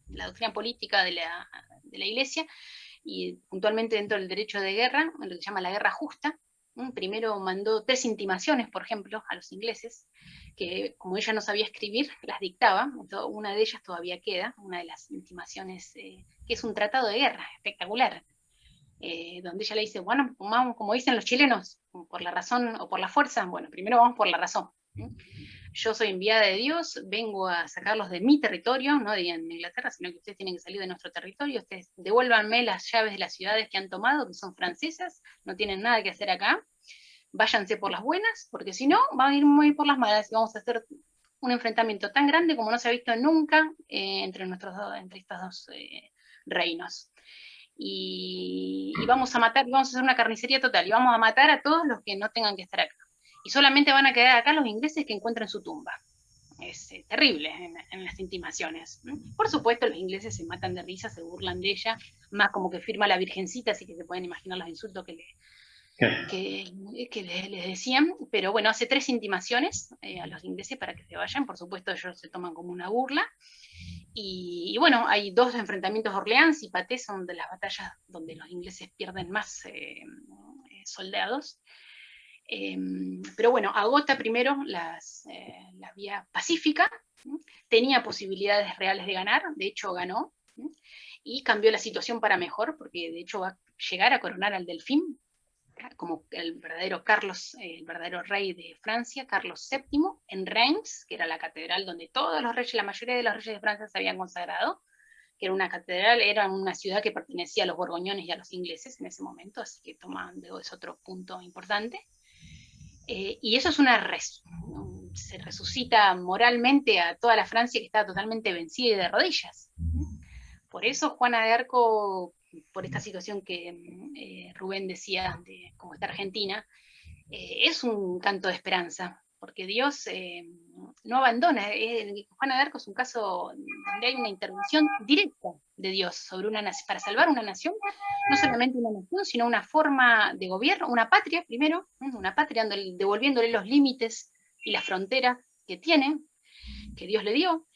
la doctrina política de la iglesia, y puntualmente dentro del derecho de guerra, lo que se llama la guerra justa. Primero mandó 3 intimaciones, por ejemplo, a los ingleses, que como ella no sabía escribir, las dictaba. Entonces, una de ellas todavía queda, una de las intimaciones, que es un tratado de guerra espectacular, donde ella le dice, bueno, vamos, como dicen los chilenos, por la razón o por la fuerza. Bueno, primero vamos por la razón. Yo soy enviada de Dios, vengo a sacarlos de mi territorio, no de Inglaterra, sino que ustedes tienen que salir de nuestro territorio. Ustedes devuélvanme las llaves de las ciudades que han tomado, que son francesas, no tienen nada que hacer acá. Váyanse por las buenas, porque si no, van a ir muy por las malas y vamos a hacer un enfrentamiento tan grande como no se ha visto nunca entre estos dos reinos. Y vamos a matar, vamos a hacer una carnicería total, y vamos a matar a todos los que no tengan que estar acá. Y solamente van a quedar acá los ingleses que encuentren su tumba. es terrible en las intimaciones. Por supuesto, los ingleses se matan de risa, se burlan de ella, más como que firma la virgencita, así que se pueden imaginar los insultos que les decían, pero bueno, hace 3 intimaciones a los ingleses para que se vayan, por supuesto ellos se toman como una burla, y bueno, hay 2 enfrentamientos de Orleans y Patay, son de las batallas donde los ingleses pierden más soldados, pero bueno, agota primero la vía pacífica, tenía posibilidades reales de ganar, de hecho ganó, y cambió la situación para mejor, porque de hecho va a llegar a coronar al Delfín como el verdadero rey de Francia, Carlos VII, en Reims, que era la catedral donde todos los reyes, la mayoría de los reyes de Francia se habían consagrado, que era una catedral, era una ciudad que pertenecía a los borgoñones y a los ingleses en ese momento, así que es otro punto importante. Y eso es se resucita moralmente a toda la Francia que estaba totalmente vencida y de rodillas. Por eso Juana de Arco, por esta situación que Rubén decía, de cómo está Argentina, es un canto de esperanza, porque Dios no abandona. Juana de Arco es un caso donde hay una intervención directa de Dios sobre una nación, para salvar una nación, no solamente una nación, sino una forma de gobierno, una patria primero, una patria devolviéndole los límites y las fronteras que tiene, que Dios le dio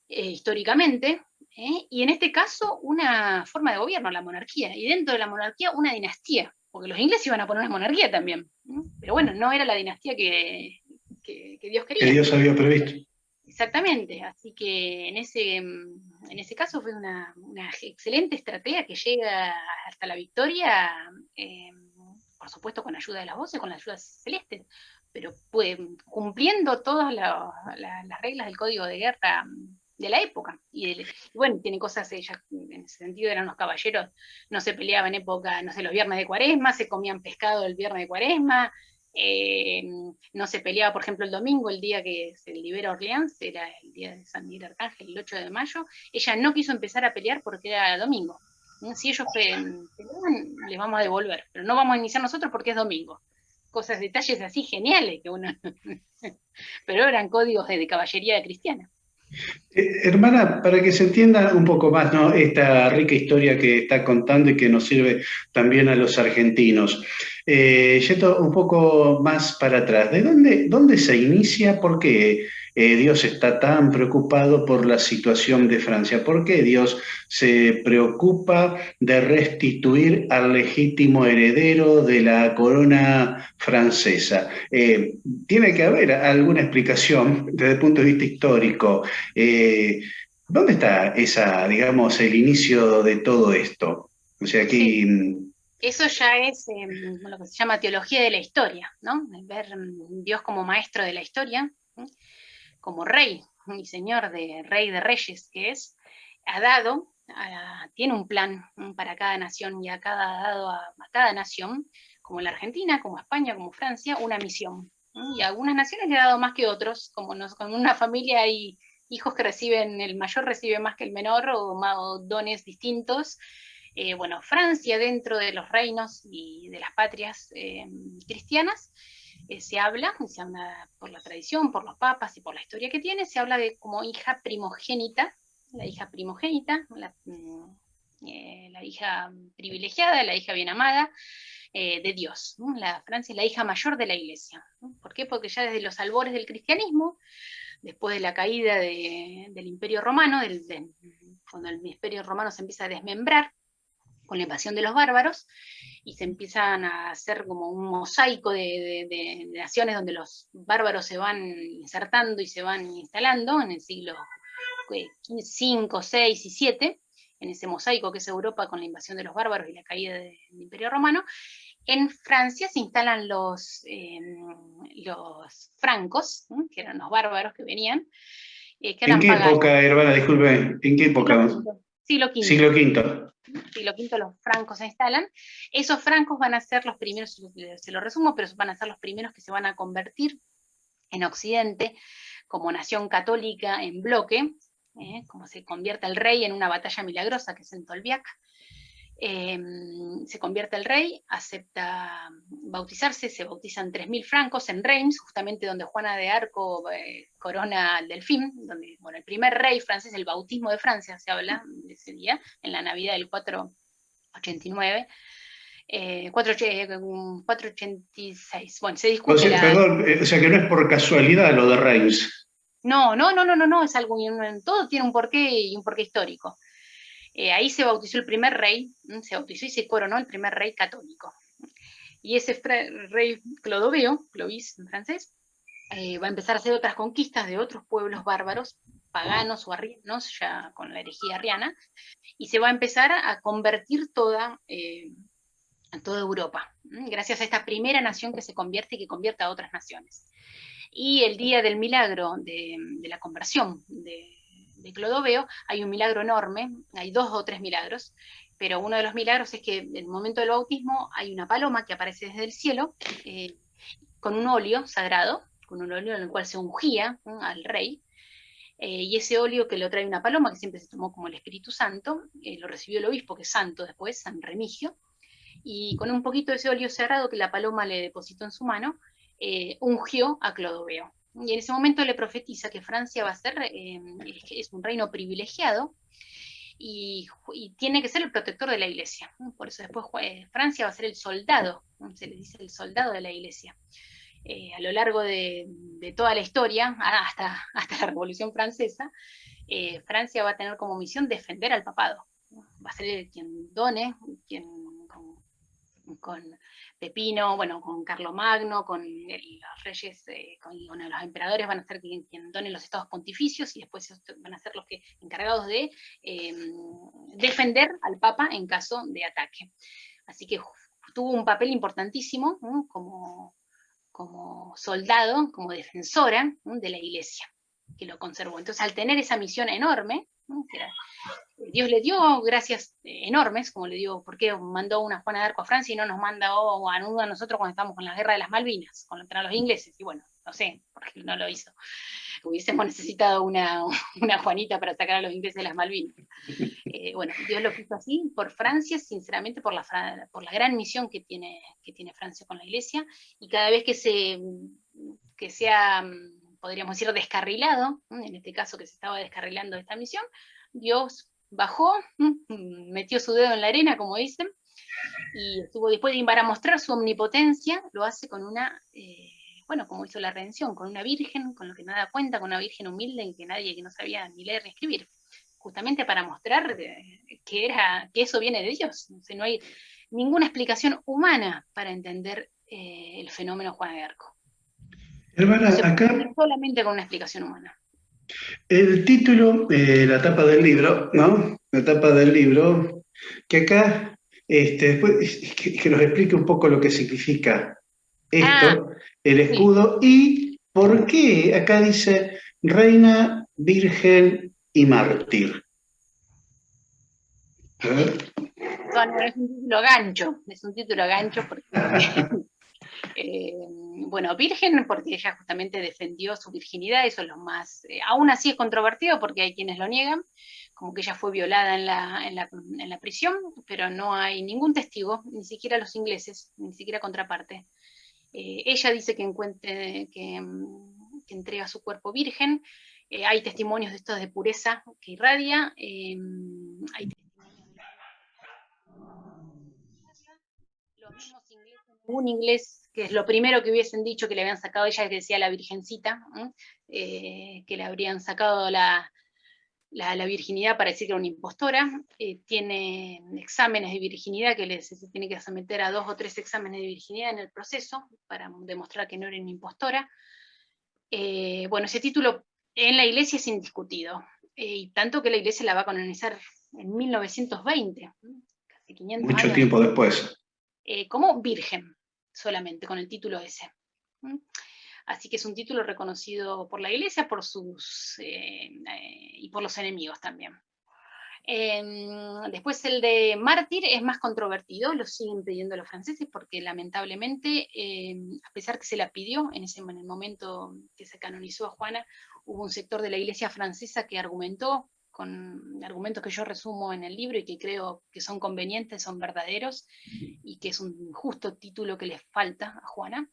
históricamente, y en este caso una forma de gobierno, la monarquía, y dentro de la monarquía una dinastía, porque los ingleses iban a poner una monarquía también, pero bueno, no era la dinastía que Dios quería.
Que Dios había previsto.
Exactamente, así que en ese caso fue una excelente estratega que llega hasta la victoria, por supuesto con ayuda de las voces, con la ayuda celeste, pero cumpliendo todas las reglas del código de guerra de la época. Y bueno, tiene cosas, ellas en ese sentido eran los caballeros, no se peleaban en época, no sé, los viernes de Cuaresma, se comían pescado el viernes de Cuaresma, no se peleaba, por ejemplo, el domingo, el día que se libera Orleans, era el día de San Miguel Arcángel, el 8 de mayo, ella no quiso empezar a pelear porque era domingo. Si ellos pelean, les vamos a devolver, pero no vamos a iniciar nosotros porque es domingo. Cosas, detalles así geniales que uno... pero eran códigos de caballería cristiana.
Hermana, para que se entienda un poco más, ¿no?, esta rica historia que está contando y que nos sirve también a los argentinos. Yendo un poco más para atrás, ¿de dónde se inicia? ¿Por qué Dios está tan preocupado por la situación de Francia? ¿Por qué Dios se preocupa de restituir al legítimo heredero de la corona francesa? Tiene que haber alguna explicación desde el punto de vista histórico. ¿Dónde está digamos, el inicio de todo esto? O sea, aquí...
Sí. Eso ya es lo que se llama teología de la historia, ¿no? Ver Dios como maestro de la historia, como rey y señor rey de reyes que es, tiene un plan para cada nación y ha dado a cada nación, como la Argentina, como España, como Francia, una misión. Y a algunas naciones le ha dado más que otros, como con una familia hay hijos que el mayor recibe más que el menor, o dones distintos. Bueno, Francia, dentro de los reinos y de las patrias cristianas, se habla por la tradición, por los papas y por la historia que tiene, se habla de como hija primogénita, la hija primogénita, la hija privilegiada, la hija bien amada de Dios. Francia es la hija mayor de la Iglesia. ¿Por qué? Porque ya desde los albores del cristianismo, después de la caída del Imperio Romano, cuando el Imperio Romano se empieza a desmembrar, con la invasión de los bárbaros, y se empiezan a hacer como un mosaico de naciones donde los bárbaros se van insertando y se van instalando en el siglo V, VI, VI y VII, en ese mosaico que es Europa con la invasión de los bárbaros y la caída del Imperio Romano. En Francia se instalan los francos, que eran los bárbaros que venían.
¿En qué época, hermana? Disculpe, ¿en qué época?
Siglo V.
Siglo V.
Siglo V los francos se instalan. Esos francos van a ser los primeros, se lo resumo, pero van a ser los primeros que se van a convertir en Occidente como nación católica en bloque, como se convierte el rey en una batalla milagrosa que es en Tolbiac. Se convierte el rey, acepta bautizarse, se bautizan 3.000 francos en Reims, justamente donde Juana de Arco corona al delfín, donde, bueno, el primer rey francés, el bautismo de Francia, se habla de ese día, en la Navidad del 489. 486. Bueno, se discute
Perdón, o sea que no es por casualidad lo de Reims.
No, es algo, todo tiene un porqué y un porqué histórico. Ahí se bautizó el primer rey, se bautizó y se coronó el primer rey católico. Y ese rey Clovis en francés, va a empezar a hacer otras conquistas de otros pueblos bárbaros, paganos o arrianos, ya con la herejía arriana, y se va a empezar a convertir toda Europa, gracias a esta primera nación que se convierte y que convierte a otras naciones. Y el día del milagro de la conversión de Clodoveo, hay un milagro enorme, hay 2 o 3 milagros, pero uno de los milagros es que en el momento del bautismo hay una paloma que aparece desde el cielo, con un óleo sagrado, con un óleo en el cual se ungía al rey, y ese óleo que lo trae una paloma, que siempre se tomó como el Espíritu Santo, lo recibió el obispo, que es santo después, San Remigio, y con un poquito de ese óleo sagrado que la paloma le depositó en su mano, ungió a Clodoveo. Y en ese momento le profetiza que Francia va a ser, es un reino privilegiado, y tiene que ser el protector de la iglesia. Por eso después Francia va a ser el soldado, se le dice el soldado de la iglesia. A lo largo de toda la historia, hasta la Revolución Francesa, Francia va a tener como misión defender al papado. Va a ser quien done, con Pepino, bueno, con Carlomagno, con los reyes, con los emperadores van a ser quien donen los estados pontificios, y después van a ser los que encargados de defender al Papa en caso de ataque. Así que tuvo un papel importantísimo, ¿no? como soldado, como defensora, ¿no? de la iglesia, que lo conservó. Entonces, al tener esa misión enorme, ¿no? Dios le dio gracias enormes, como le digo, ¿por qué mandó una Juana de Arco a Francia y no nos manda a nosotros cuando estamos con la guerra de las Malvinas, contra los ingleses? Y bueno, no sé, por qué no lo hizo. Hubiésemos necesitado una Juanita para sacar a los ingleses de las Malvinas. Bueno, Dios lo quiso así por Francia, sinceramente por la gran misión que tiene Francia con la iglesia, y cada vez que sea, podríamos decir, descarrilado, en este caso que se estaba descarrilando esta misión, Dios bajó, metió su dedo en la arena, como dicen, y estuvo después para mostrar su omnipotencia, lo hace con una, bueno, como hizo la redención, con una virgen, con lo que nada cuenta, con una virgen humilde en que no sabía ni leer ni escribir, justamente para mostrar que eso viene de Dios. O sea, no hay ninguna explicación humana para entender el fenómeno Juana de Arco.
Hermana,
no se
acá
solamente con una explicación humana.
el título, la tapa del libro, ¿no? La tapa del libro, que acá, después que nos explique un poco lo que significa esto, el escudo, y por qué acá dice Reina, Virgen y Mártir.
Bueno, es un título gancho porque bueno, virgen porque ella justamente defendió su virginidad, eso es lo más, aún así es controvertido porque hay quienes lo niegan, como que ella fue violada en la prisión, pero no hay ningún testigo, ni siquiera los ingleses, ni siquiera contraparte. Ella dice que entrega su cuerpo virgen, hay testimonios de estos de pureza que irradia, hay los mismos ingleses, un inglés, que es lo primero que hubiesen dicho que le habían sacado a ella, que decía la virgencita, que le habrían sacado la virginidad para decir que era una impostora, tiene exámenes de virginidad que se tiene que someter a 2 o 3 exámenes de virginidad en el proceso para demostrar que no era una impostora. Bueno, ese título en la iglesia es indiscutido, y tanto que la iglesia la va a canonizar en 1920, casi 500
Mucho
años
tiempo después.
como virgen, solamente, con el título ese. Así que es un título reconocido por la iglesia y por los enemigos también. Después el de mártir es más controvertido, lo siguen pidiendo los franceses porque lamentablemente, a pesar que se la pidió en el momento que se canonizó a Juana, hubo un sector de la iglesia francesa que argumentó con argumentos que yo resumo en el libro y que creo que son convenientes, son verdaderos, y que es un justo título que les falta a Juana.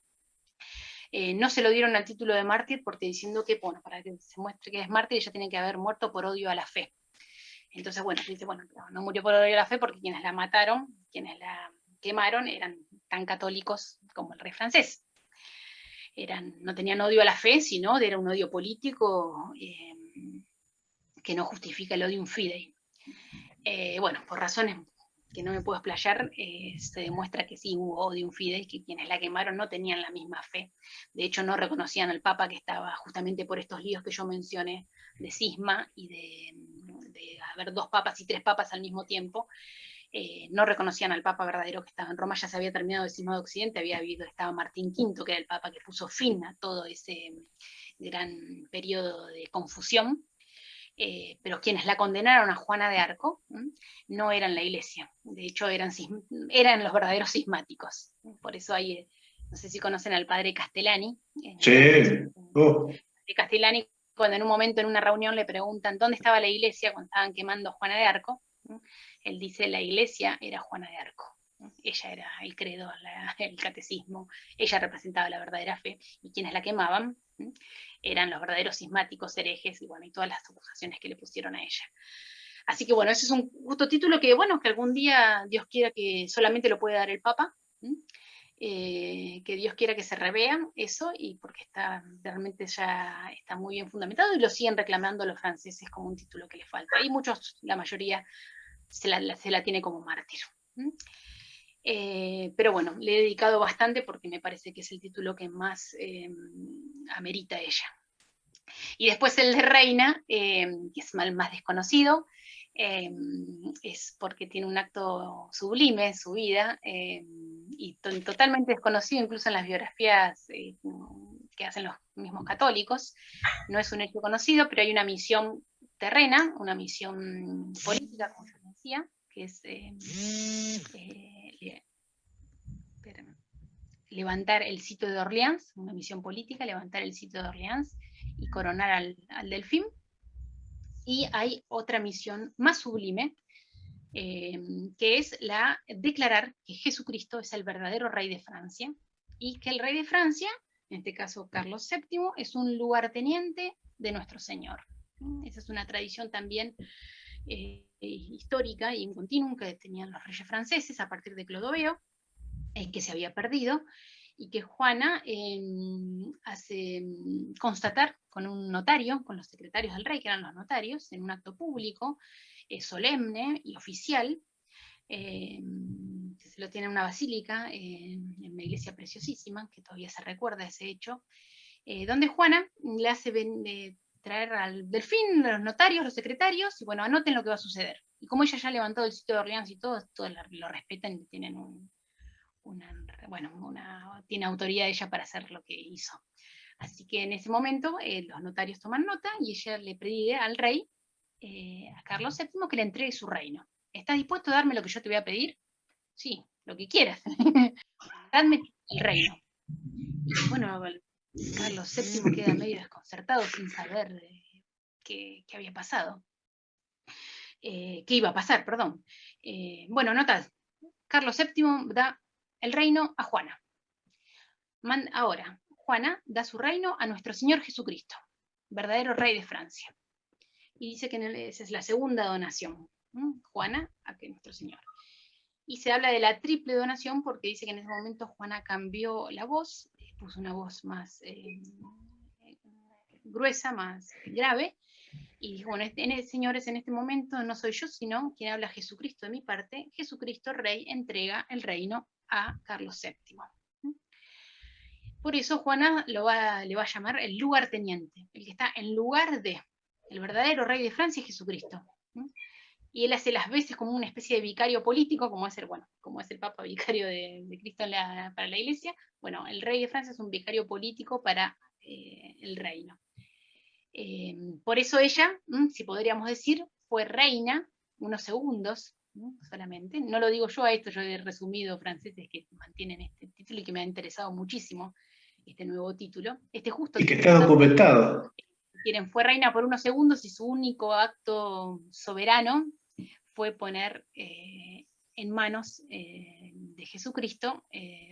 No se lo dieron al título de mártir porque diciendo que, bueno, para que se muestre que es mártir, ella tiene que haber muerto por odio a la fe. Entonces, bueno, se dice, bueno, no murió por odio a la fe porque quienes la mataron, quienes la quemaron, eran tan católicos como el rey francés. No tenían odio a la fe, sino era un odio político que no justifica el odium fidei. Bueno, por razones que no me puedo explayar, se demuestra que sí hubo odium fidei, que quienes la quemaron no tenían la misma fe. De hecho, no reconocían al Papa, que estaba justamente por estos líos que yo mencioné, de cisma y de haber 2 papas y 3 papas al mismo tiempo. No reconocían al Papa verdadero que estaba en Roma. Ya se había terminado el Cisma de Occidente, estaba Martín V, que era el Papa que puso fin a todo ese gran periodo de confusión. Pero quienes la condenaron a Juana de Arco no eran la Iglesia, de hecho eran los verdaderos cismáticos. Por eso hay, no sé si conocen al padre Castellani.
Sí.
Castellani, cuando en un momento en una reunión le preguntan dónde estaba la Iglesia cuando estaban quemando a Juana de Arco, él dice: la Iglesia era Juana de Arco. Ella era el credo, el catecismo, ella representaba la verdadera fe, y quienes la quemaban eran los verdaderos cismáticos, herejes, y bueno, y todas las acusaciones que le pusieron a ella. Así que bueno, ese es un justo título que, bueno, que algún día Dios quiera que solamente lo pueda dar el Papa, que Dios quiera que se revea eso, y porque realmente ya está muy bien fundamentado, y lo siguen reclamando los franceses como un título que les falta. Y muchos, la mayoría, se la tiene como mártir. Pero bueno, le he dedicado bastante porque me parece que es el título que más amerita ella. Y después el de reina, que es más desconocido, es porque tiene un acto sublime en su vida, y totalmente desconocido incluso en las biografías que hacen los mismos católicos. No es un hecho conocido, pero hay una misión terrena, una misión política, como yo decía, que es levantar el sitio de Orleans, una misión política, levantar el sitio de Orleans y coronar al delfín. Y hay otra misión más sublime, que es la declarar que Jesucristo es el verdadero rey de Francia, y que el rey de Francia, en este caso Carlos VII, es un lugarteniente de nuestro Señor. Esa es una tradición también histórica y en continuum que tenían los reyes franceses a partir de Clodoveo, que se había perdido, y que Juana hace constatar con un notario, con los secretarios del rey, que eran los notarios, en un acto público, solemne y oficial, que se lo tiene en una basílica, en una iglesia preciosísima, que todavía se recuerda ese hecho, donde Juana le hace traer al delfín, los notarios, los secretarios, y bueno, anoten lo que va a suceder. Y como ella ya ha levantado el sitio de Orleans y todo lo respetan y tienen tiene autoridad ella para hacer lo que hizo. Así que en ese momento los notarios toman nota y ella le pide al rey, a Carlos VII, que le entregue su reino. ¿Estás dispuesto a darme lo que yo te voy a pedir? Sí, lo que quieras. Dadme el reino. Y bueno, Carlos VII queda medio desconcertado sin saber qué había pasado. ¿Qué iba a pasar, perdón? Bueno, notad, Carlos VII da el reino a Juana. Ahora, Juana da su reino a nuestro Señor Jesucristo, verdadero rey de Francia. Y dice que esa es la segunda donación, Juana a nuestro Señor. Y se habla de la triple donación porque dice que en ese momento Juana cambió la voz, puso una voz más gruesa, más grave, y dijo: bueno, señores, en este momento no soy yo, sino quien habla Jesucristo de mi parte. Jesucristo, rey, entrega el reino a Carlos VII. Por eso Juana le va a llamar el lugarteniente, el que está en lugar de el verdadero rey de Francia, Jesucristo. Y él hace las veces como una especie de vicario político, como es el Papa vicario de Cristo para la Iglesia. Bueno, el rey de Francia es un vicario político para el reino. Por eso ella, si podríamos decir, fue reina unos segundos solamente. No lo digo yo, a esto yo he resumido franceses que mantienen este título y que me ha interesado muchísimo este nuevo título.
Y que está documentado.
quieren, fue reina por unos segundos y su único acto soberano fue poner en manos de Jesucristo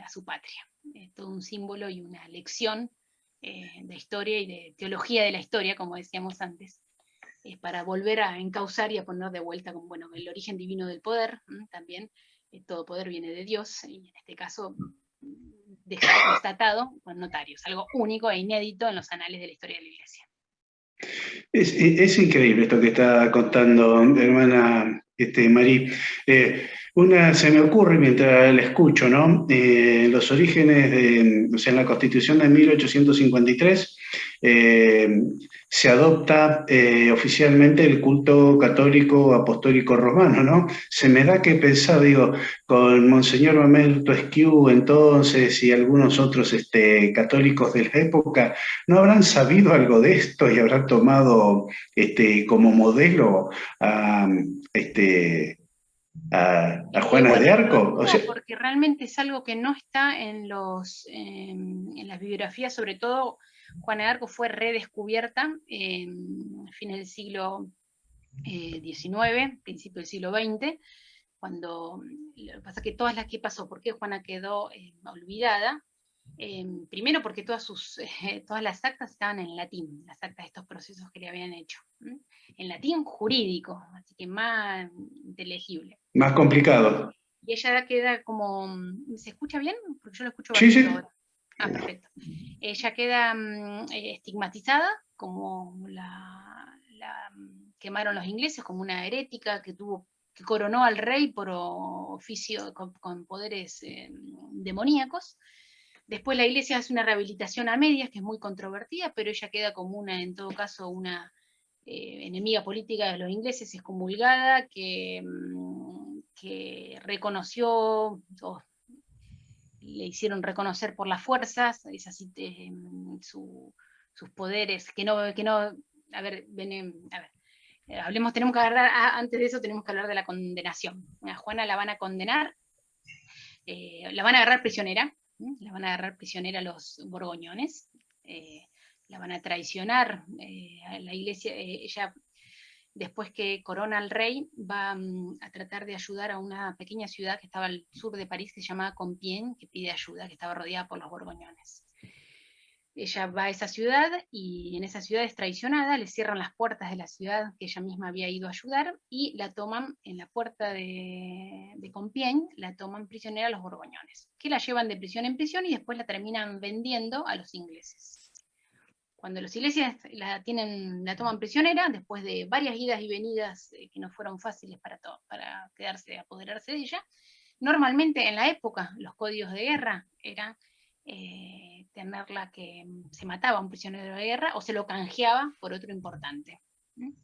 a su patria. Todo un símbolo y una lección de historia y de teología de la historia, como decíamos antes, para volver a encauzar y a poner de vuelta con, bueno, el origen divino del poder, también todo poder viene de Dios, y en este caso dejar constatado con notarios, algo único e inédito en los anales de la historia de la Iglesia.
Es increíble esto que está contando, hermana Marí. Se me ocurre mientras la escucho, ¿no? Los orígenes, o sea, en la Constitución de 1853 se adopta oficialmente el culto católico apostólico romano, ¿no? Se me da que pensar, digo, con Monseñor Mamerto Esquiú entonces y algunos otros católicos de la época, ¿no habrán sabido algo de esto y habrán tomado como modelo a Juana de Arco?
O sea, porque realmente es algo que no está en las bibliografías, sobre todo Juana de Arco fue redescubierta en fines del siglo XIX, principio del siglo XX, cuando lo que pasa es que todas las que pasó, ¿por qué Juana quedó olvidada? Primero porque todas las actas estaban en latín, las actas de estos procesos que le habían hecho, en latín jurídico, así que más inteligible.
Más complicado.
Y ella queda como, ¿se escucha bien? Porque yo lo escucho
bajito
sí. Ahora. Ah, perfecto. Ella queda estigmatizada, como la quemaron los ingleses, como una herética que coronó al rey por oficio con poderes demoníacos. Después la iglesia hace una rehabilitación a medias, que es muy controvertida, pero ella queda como en todo caso, una enemiga política de los ingleses, excomulgada, que reconoció, le hicieron reconocer por las fuerzas, es así, sus poderes, a ver, hablemos, tenemos que hablar, antes de eso tenemos que hablar de la condenación. A Juana la van a condenar, la van a agarrar prisionera, la van a agarrar prisionera los borgoñones, la van a traicionar a la iglesia. Ella, después que corona al rey, va a tratar de ayudar a una pequeña ciudad que estaba al sur de París, que se llamaba Compiègne, que pide ayuda, que estaba rodeada por los borgoñones. Ella va a esa ciudad y en esa ciudad es traicionada, le cierran las puertas de la ciudad que ella misma había ido a ayudar y la toman en la puerta de Compiègne, la toman prisionera los borgoñones, que la llevan de prisión en prisión y después la terminan vendiendo a los ingleses. Cuando los ingleses la toman prisionera, después de varias idas y venidas que no fueron fáciles para apoderarse de ella, normalmente en la época los códigos de guerra eran tenerla que se mataba a un prisionero de guerra o se lo canjeaba por otro importante. En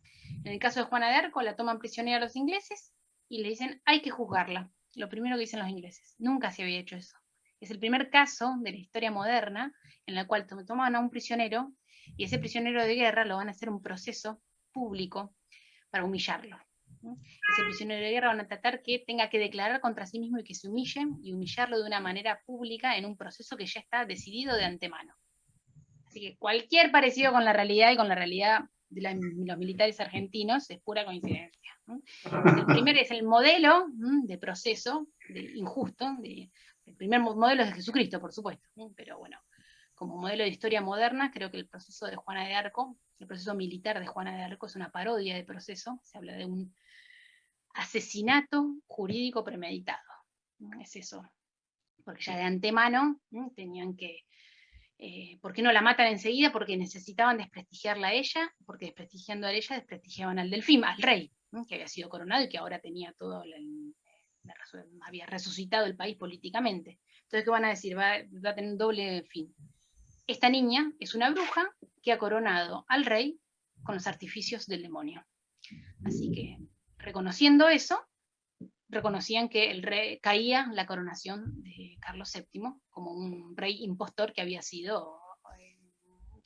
el caso de Juana de Arco, la toman prisionera los ingleses y le dicen, hay que juzgarla. Lo primero que dicen los ingleses, nunca se había hecho eso. Es el primer caso de la historia moderna en la cual toman a un prisionero y ese prisionero de guerra lo van a hacer un proceso público para humillarlo. Ese prisionero de guerra van a tratar que tenga que declarar contra sí mismo y que se humillen y humillarlo de una manera pública en un proceso que ya está decidido de antemano. Así que cualquier parecido con la realidad y con la realidad de los militares argentinos es pura coincidencia. Es el modelo de proceso injusto, el primer modelo es de Jesucristo, por supuesto, pero bueno, como modelo de historia moderna, creo que el proceso de Juana de Arco, el proceso militar de Juana de Arco es una parodia de proceso, se habla de un asesinato jurídico premeditado. Es eso. Porque ya de antemano tenían que... ¿por qué no la matan enseguida? Porque necesitaban desprestigiarla a ella, porque desprestigiando a ella desprestigiaban al delfín, al rey, que había sido coronado y que ahora tenía todo, había resucitado el país políticamente. Entonces, ¿qué van a decir? Va a tener un doble fin. Esta niña es una bruja que ha coronado al rey con los artificios del demonio. Así que, reconociendo eso, reconocían que el rey caía la coronación de Carlos VII como un rey impostor que había sido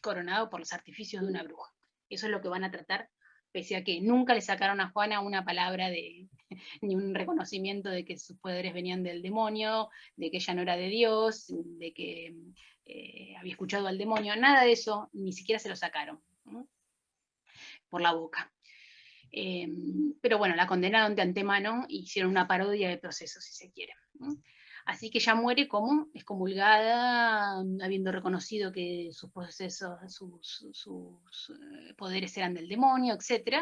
coronado por los artificios de una bruja. Eso es lo que van a tratar, pese a que nunca le sacaron a Juana una palabra ni un reconocimiento de que sus poderes venían del demonio, de que ella no era de Dios, de que había escuchado al demonio, nada de eso, ni siquiera se lo sacaron. por la boca. Pero bueno, la condenaron de antemano y hicieron una parodia de proceso, si se quiere. Así que ella muere como excomulgada, habiendo reconocido que sus procesos, sus poderes eran del demonio, etc.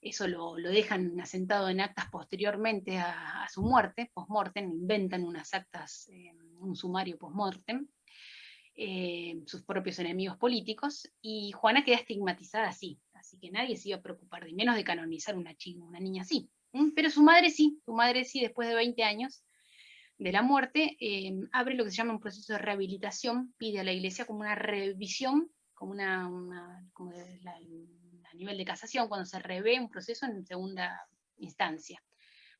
Eso lo dejan asentado en actas posteriormente a su muerte, post-mortem, inventan unas actas, un sumario post-mortem, sus propios enemigos políticos, y Juana queda estigmatizada así que nadie se iba a preocupar, de menos de canonizar una niña así. Pero su madre sí, después de 20 años de la muerte, abre lo que se llama un proceso de rehabilitación, pide a la Iglesia como una revisión, como como a nivel de casación, cuando se revé un proceso en segunda instancia.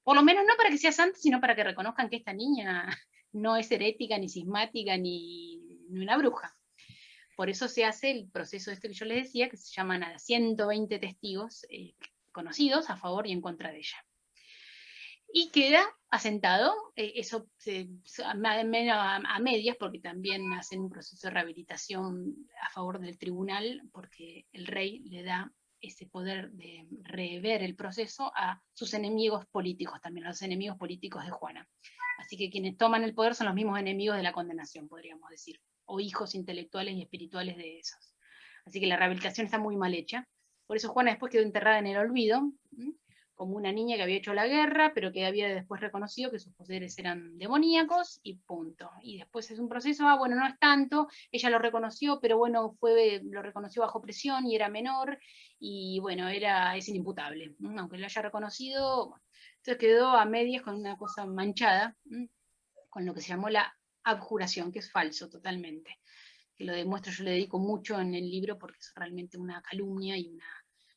Por lo menos no para que sea santa, sino para que reconozcan que esta niña no es herética, ni cismática, ni una bruja. Por eso se hace el proceso este que yo les decía, que se llaman a 120 testigos conocidos a favor y en contra de ella. Y queda asentado, eso a medias, porque también hacen un proceso de rehabilitación a favor del tribunal, porque el rey le da ese poder de rever el proceso a sus enemigos políticos, también a los enemigos políticos de Juana. Así que quienes toman el poder son los mismos enemigos de la condenación, podríamos decir, o hijos intelectuales y espirituales de esos. Así que la rehabilitación está muy mal hecha. Por eso Juana después quedó enterrada en el olvido, como una niña que había hecho la guerra, pero que había después reconocido que sus poderes eran demoníacos, y punto. Y después es un proceso, bueno, no es tanto, ella lo reconoció, pero bueno, lo reconoció bajo presión y era menor, y bueno, es inimputable, aunque lo haya reconocido. Entonces quedó a medias con una cosa manchada, con lo que se llamó la abjuración, que es falso totalmente. Que lo demuestro, yo le dedico mucho en el libro porque es realmente una calumnia y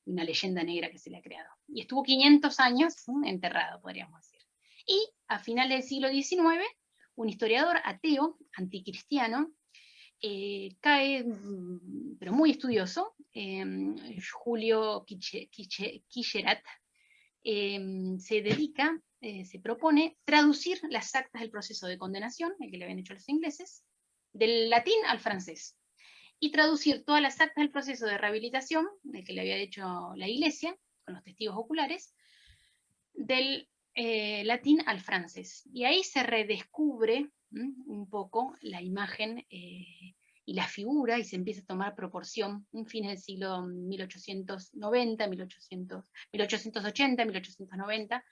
una leyenda negra que se le ha creado. Y estuvo 500 años enterrado, podríamos decir. Y a finales del siglo XIX, un historiador ateo, anticristiano, cae, pero muy estudioso, Julio Quicherat, se propone traducir las actas del proceso de condenación, el que le habían hecho los ingleses, del latín al francés, y traducir todas las actas del proceso de rehabilitación, el que le había hecho la Iglesia, con los testigos oculares, del latín al francés. Y ahí se redescubre un poco la imagen y la figura, y se empieza a tomar proporción en fines del siglo 1890, 1880, 1890,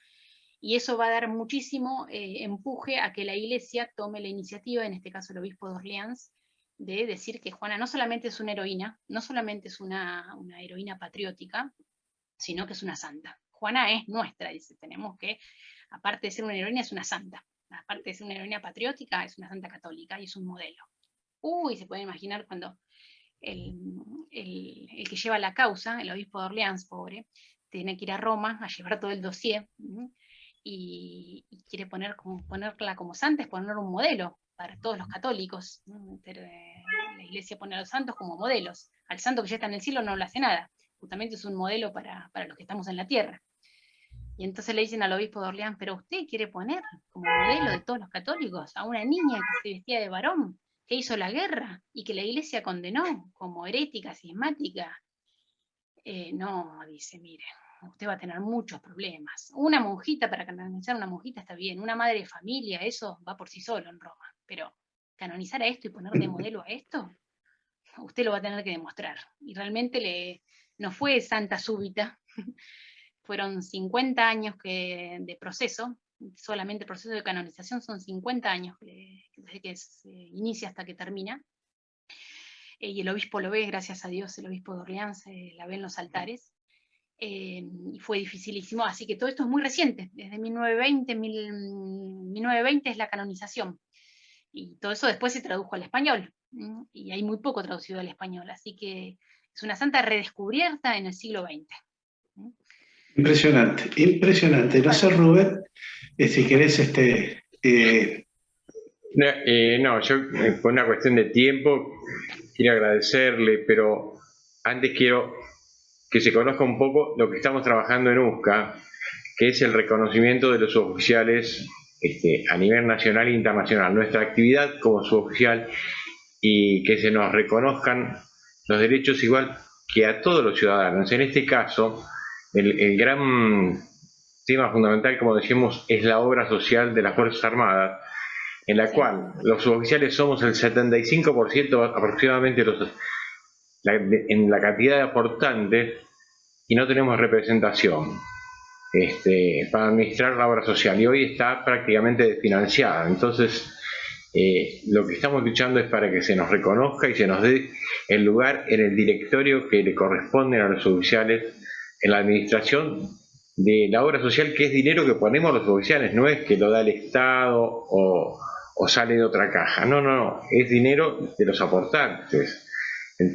y eso va a dar muchísimo empuje a que la Iglesia tome la iniciativa, en este caso el obispo de Orleans, de decir que Juana no solamente es una heroína, no solamente es una heroína patriótica, sino que es una santa. Juana es nuestra, dice, tenemos que, aparte de ser una heroína, es una santa. Aparte de ser una heroína patriótica, es una santa católica y es un modelo. Se pueden imaginar cuando el que lleva la causa, el obispo de Orleans, pobre, tiene que ir a Roma a llevar todo el dossier, y quiere ponerla como santa, es poner un modelo para todos los católicos. La Iglesia pone a los santos como modelos. Al santo que ya está en el cielo no le hace nada, justamente es un modelo para los que estamos en la tierra. Y entonces le dicen al obispo de Orleans, pero usted quiere poner como modelo de todos los católicos a una niña que se vestía de varón, que hizo la guerra y que la Iglesia condenó como herética, cismática. No, dice, mire, usted va a tener muchos problemas. Una monjita, para canonizar una monjita está bien, una madre de familia, eso va por sí solo en Roma, pero canonizar a esto y poner de modelo a esto, usted lo va a tener que demostrar. Y realmente no fue santa súbita, fueron 50 años de proceso, solamente el proceso de canonización son 50 años desde que se inicia hasta que termina. Y el obispo lo ve, gracias a Dios, el obispo de Orleans la ve en los altares, y fue dificilísimo, así que todo esto es muy reciente, desde 1920 es la canonización, y todo eso después se tradujo al español, y hay muy poco traducido al español, así que es una santa redescubierta en el siglo XX.
Impresionante, impresionante. No sé, Rubén, si querés
No, yo por una cuestión de tiempo quiero agradecerle, pero antes quiero que se conozca un poco lo que estamos trabajando en USCA, que es el reconocimiento de los suboficiales a nivel nacional e internacional, nuestra actividad como suboficial, y que se nos reconozcan los derechos igual que a todos los ciudadanos. En este caso, el gran tema fundamental, como decimos, es la obra social de las Fuerzas Armadas, en la cual los suboficiales somos el 75% aproximadamente en la cantidad de aportantes y no tenemos representación para administrar la obra social, y hoy está prácticamente desfinanciada. Entonces, lo que estamos luchando es para que se nos reconozca y se nos dé el lugar en el directorio que le corresponde a los suboficiales en la administración de la obra social, que es dinero que ponemos los suboficiales, no es que lo da el Estado o sale de otra caja, no, es dinero de los aportantes,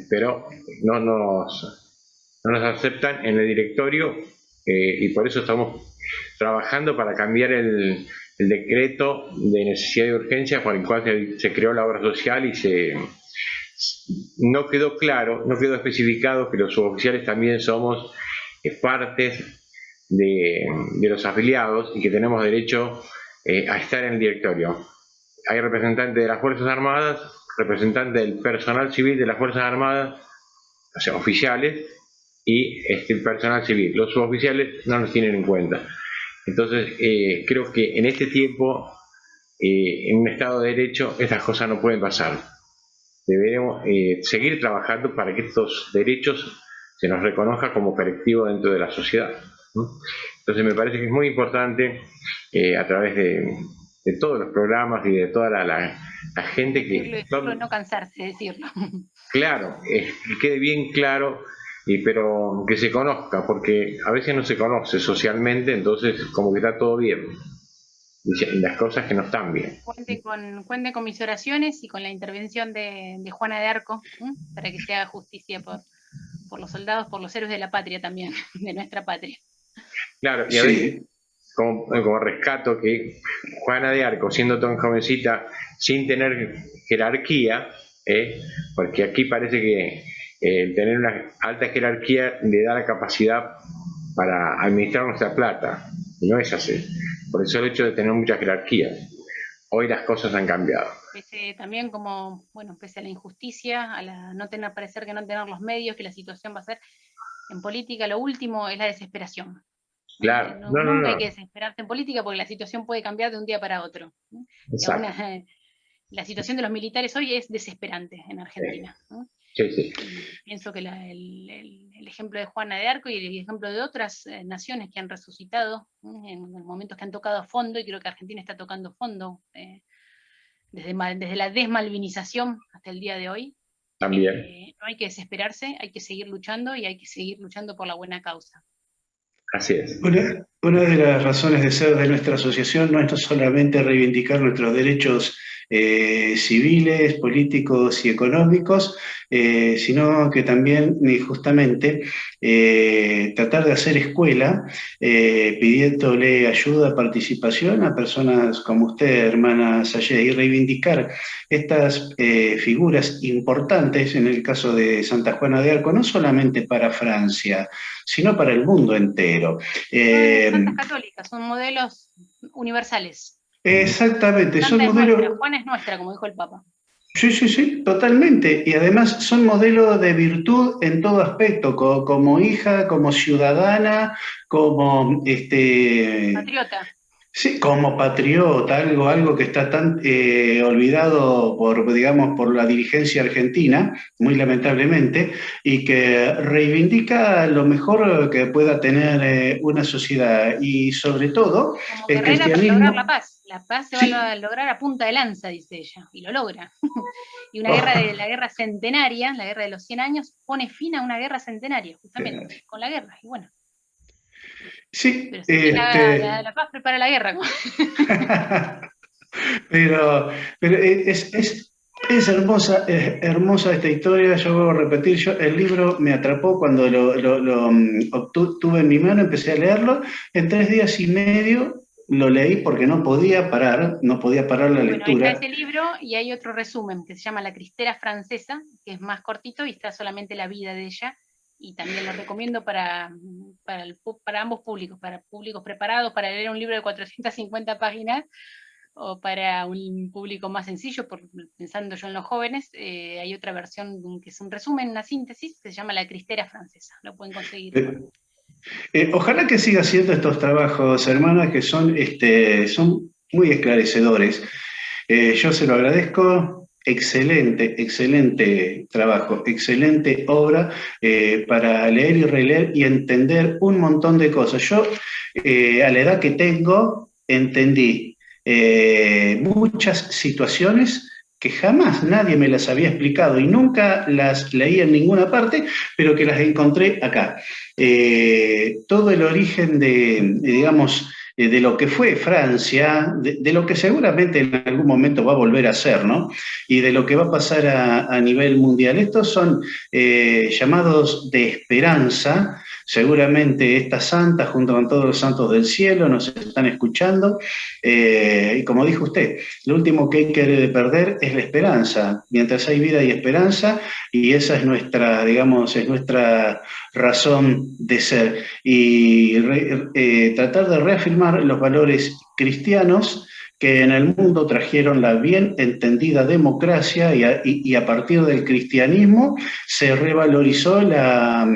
pero no nos aceptan en el directorio, y por eso estamos trabajando para cambiar el decreto de necesidad y urgencia por el cual se creó la obra social, y no quedó claro, no quedó especificado que los suboficiales también somos partes de los afiliados y que tenemos derecho a estar en el directorio. Hay representantes de las Fuerzas Armadas, representantes del personal civil de las Fuerzas Armadas, o sea, oficiales, y el personal civil. Los suboficiales no nos tienen en cuenta. Entonces, creo que en este tiempo, en un Estado de Derecho, estas cosas no pueden pasar. Deberemos seguir trabajando para que estos derechos se nos reconozca como colectivo dentro de la sociedad, ¿no? Entonces, me parece que es muy importante, a través de todos los programas y de toda la gente que...
No cansarse de decirlo.
Claro, que quede bien claro, pero que se conozca, porque a veces no se conoce socialmente, entonces como que está todo bien, y las cosas que no están bien.
Cuente con mis oraciones y con la intervención de Juana de Arco, para que se haga justicia por los soldados, por los héroes de la patria también, de nuestra patria.
Claro, y a veces, como rescato, que Juana de Arco, siendo tan jovencita, sin tener jerarquía, porque aquí parece que tener una alta jerarquía le da la capacidad para administrar nuestra plata, y no es así. Por eso el hecho de tener mucha jerarquía. Hoy las cosas han cambiado.
También pese a la injusticia, parecer que no tener los medios, que la situación va a ser, en política lo último es la desesperación.
Claro,
nunca hay que desesperarse en política, porque la situación puede cambiar de un día para otro. La situación de los militares hoy es desesperante en Argentina.
Sí.
Pienso que el ejemplo de Juana de Arco y el ejemplo de otras naciones que han resucitado en momentos que han tocado fondo, y creo que Argentina está tocando fondo desde la desmalvinización hasta el día de hoy.
También.
No hay que desesperarse, hay que seguir luchando, y hay que seguir luchando por la buena causa.
Así es.
Una de las razones de ser de nuestra asociación no es solamente reivindicar nuestros derechos civiles, políticos y económicos, sino que también justamente tratar de hacer escuela, pidiéndole ayuda, participación a personas como usted, hermana Sayé, y reivindicar estas figuras importantes, en el caso de Santa Juana de Arco, no solamente para Francia, sino para el mundo entero.
Santas católicas, son modelos universales.
Exactamente,
Santa
son modelos...
Nuestra, Juana es nuestra, como dijo el Papa.
Sí, totalmente. Y además son modelos de virtud en todo aspecto, como hija, como ciudadana, como
patriota.
Sí, como patriota, algo que está tan olvidado por la dirigencia argentina, muy lamentablemente, y que reivindica lo mejor que pueda tener una sociedad, y sobre todo
como el cristianismo. Para lograr la paz. La paz se va a lograr a punta de lanza, dice ella, y lo logra. Y la guerra centenaria, la guerra de los 100 años, pone fin a una guerra centenaria, justamente, con la guerra, y bueno.
Sí,
pero la paz prepara la guerra.
pero es hermosa esta historia. Yo vuelvo a repetir, el libro me atrapó cuando lo tuve en mi mano, empecé a leerlo. En 3 días y medio lo leí porque no podía parar la lectura.
Está ese libro, y hay otro resumen que se llama La Cristera Francesa, que es más cortito y está solamente la vida de ella. Y también lo recomiendo para ambos públicos, para públicos preparados para leer un libro de 450 páginas, o para un público más sencillo, pensando yo en los jóvenes, hay otra versión que es un resumen, una síntesis, que se llama La Cristera Francesa. Lo pueden conseguir.
Ojalá que siga haciendo estos trabajos, hermana, que son muy esclarecedores. Yo se lo agradezco. Excelente, excelente trabajo, excelente obra para leer y releer y entender un montón de cosas. Yo, a la edad que tengo, entendí muchas situaciones que jamás nadie me las había explicado y nunca las leí en ninguna parte, pero que las encontré acá. Todo el origen digamos, de lo que fue Francia, de lo que seguramente en algún momento va a volver a ser, ¿no? Y de lo que va a pasar a nivel mundial. Estos son llamados de esperanza. Seguramente esta santa, junto con todos los santos del cielo, nos están escuchando. Y como dijo usted, lo último que hay que perder es la esperanza. Mientras hay vida y esperanza, y esa es nuestra, digamos, es nuestra razón de ser. Y tratar de reafirmar los valores cristianos que en el mundo trajeron la bien entendida democracia y a partir del cristianismo se revalorizó a la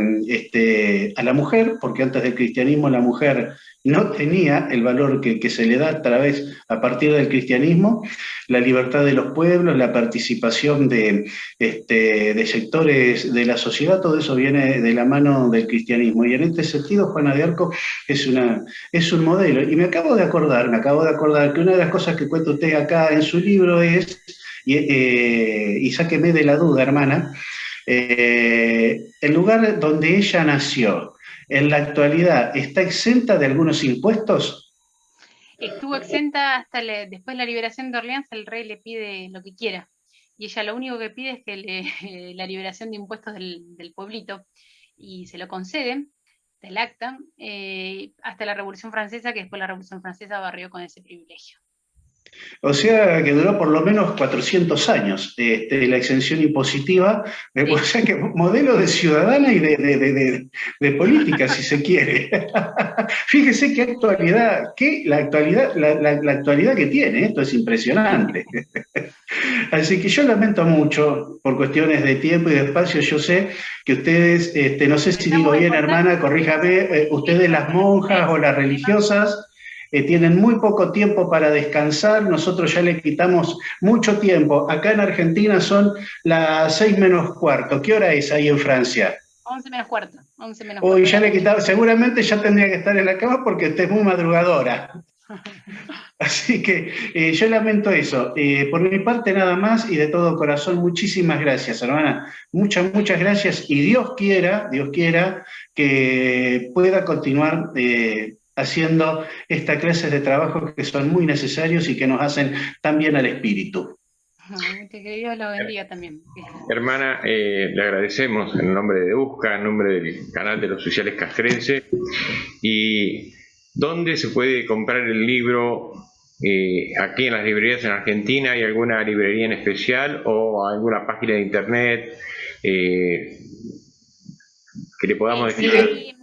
mujer, porque antes del cristianismo la mujer no tenía el valor que se le da a partir del cristianismo, la libertad de los pueblos, la participación de sectores de la sociedad, todo eso viene de la mano del cristianismo. Y en este sentido, Juana de Arco es un modelo. Y me acabo de acordar que una de las cosas que cuenta usted acá en su libro es, y sáqueme de la duda, hermana, el lugar donde ella nació, en la actualidad, ¿está exenta de algunos impuestos?
Estuvo exenta hasta después de la liberación de Orleans, el rey le pide lo que quiera. Y ella lo único que pide es que la liberación de impuestos del pueblito. Y se lo conceden, del acta, hasta la Revolución Francesa, que después la Revolución Francesa barrió con ese privilegio.
O sea que duró por lo menos 400 años la exención impositiva, sí. O sea que modelo de ciudadana y de política, si se quiere. Fíjese qué actualidad, la actualidad que tiene, esto es impresionante. Así que yo lamento mucho, por cuestiones de tiempo y de espacio, yo sé que ustedes, no sé si digo bien, hermana, corríjame, ustedes las monjas o las religiosas, tienen muy poco tiempo para descansar, nosotros ya le quitamos mucho tiempo. Acá en Argentina son las 6 menos cuarto. ¿Qué hora es ahí en Francia?
11 menos cuarto. 11 menos
cuarto. Hoy ya le quitaba, seguramente ya tendría que estar en la cama porque usted es muy madrugadora. Así que yo lamento eso. Por mi parte nada más y de todo corazón, muchísimas gracias, hermana. Muchas, muchas gracias y Dios quiera que pueda continuar haciendo esta clase de trabajo que son muy necesarios y que nos hacen tan bien al espíritu.
Que Dios lo bendiga también.
Hermana, le agradecemos en nombre de USCA, en nombre del canal de los sociales castrenses. ¿Y dónde se puede comprar el libro? Aquí en las librerías en Argentina, ¿hay alguna librería en especial o alguna página de internet que le podamos decir?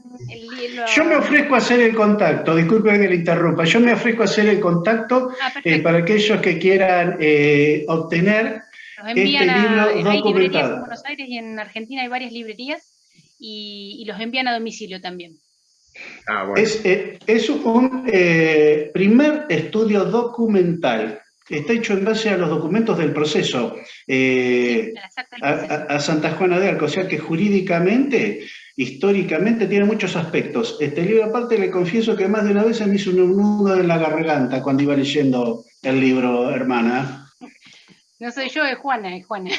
Yo me ofrezco a hacer el contacto, disculpe que le interrumpa, yo me ofrezco a hacer el contacto para aquellos que quieran obtener este libro documentado.
Hay librerías en Buenos Aires y en Argentina hay varias librerías y los envían a domicilio también.
Ah, bueno. Es un primer estudio documental. Está hecho en base a los documentos del proceso, a Santa Juana de Arco, o sea que jurídicamente, históricamente tiene muchos aspectos. Este libro aparte le confieso que más de una vez se me hizo un nudo en la garganta cuando iba leyendo el libro, hermana.
No soy yo, es Juana, es Juana.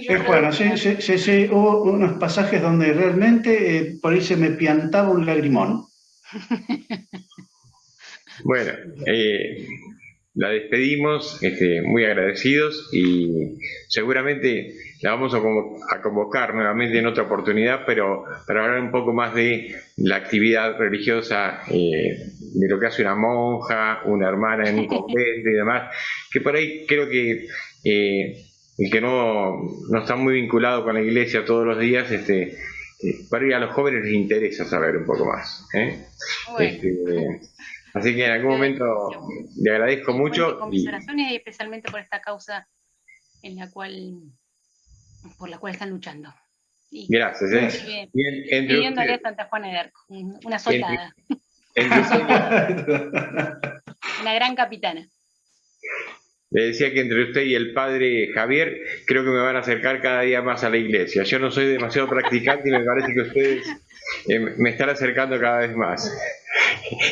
Es Juana, sí, hubo unos pasajes donde realmente por ahí se me piantaba un lagrimón.
Bueno, la despedimos muy agradecidos y seguramente la vamos a convocar nuevamente en otra oportunidad, pero para hablar un poco más de la actividad religiosa, de lo que hace una monja, una hermana en un convento y demás, que por ahí creo que el que no está muy vinculado con la iglesia todos los días, por ahí a los jóvenes les interesa saber un poco más.
Bueno.
Así que en algún momento le agradezco mucho.
Con mis oraciones, y especialmente por esta causa por la cual están luchando. Y
gracias.
pidiéndole a Santa Juana de Arco, una soldada. Una gran capitana.
Le decía que entre usted y el padre Javier creo que me van a acercar cada día más a la iglesia. Yo no soy demasiado practicante y me parece que ustedes me están acercando cada vez más.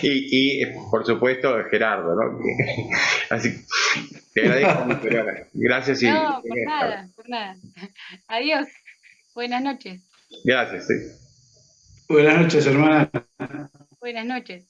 Y por supuesto Gerardo, ¿no? Así te agradezco mucho. Gracias.
No, por nada. Adiós. Buenas noches.
Gracias.
Buenas noches, hermana.
Buenas noches.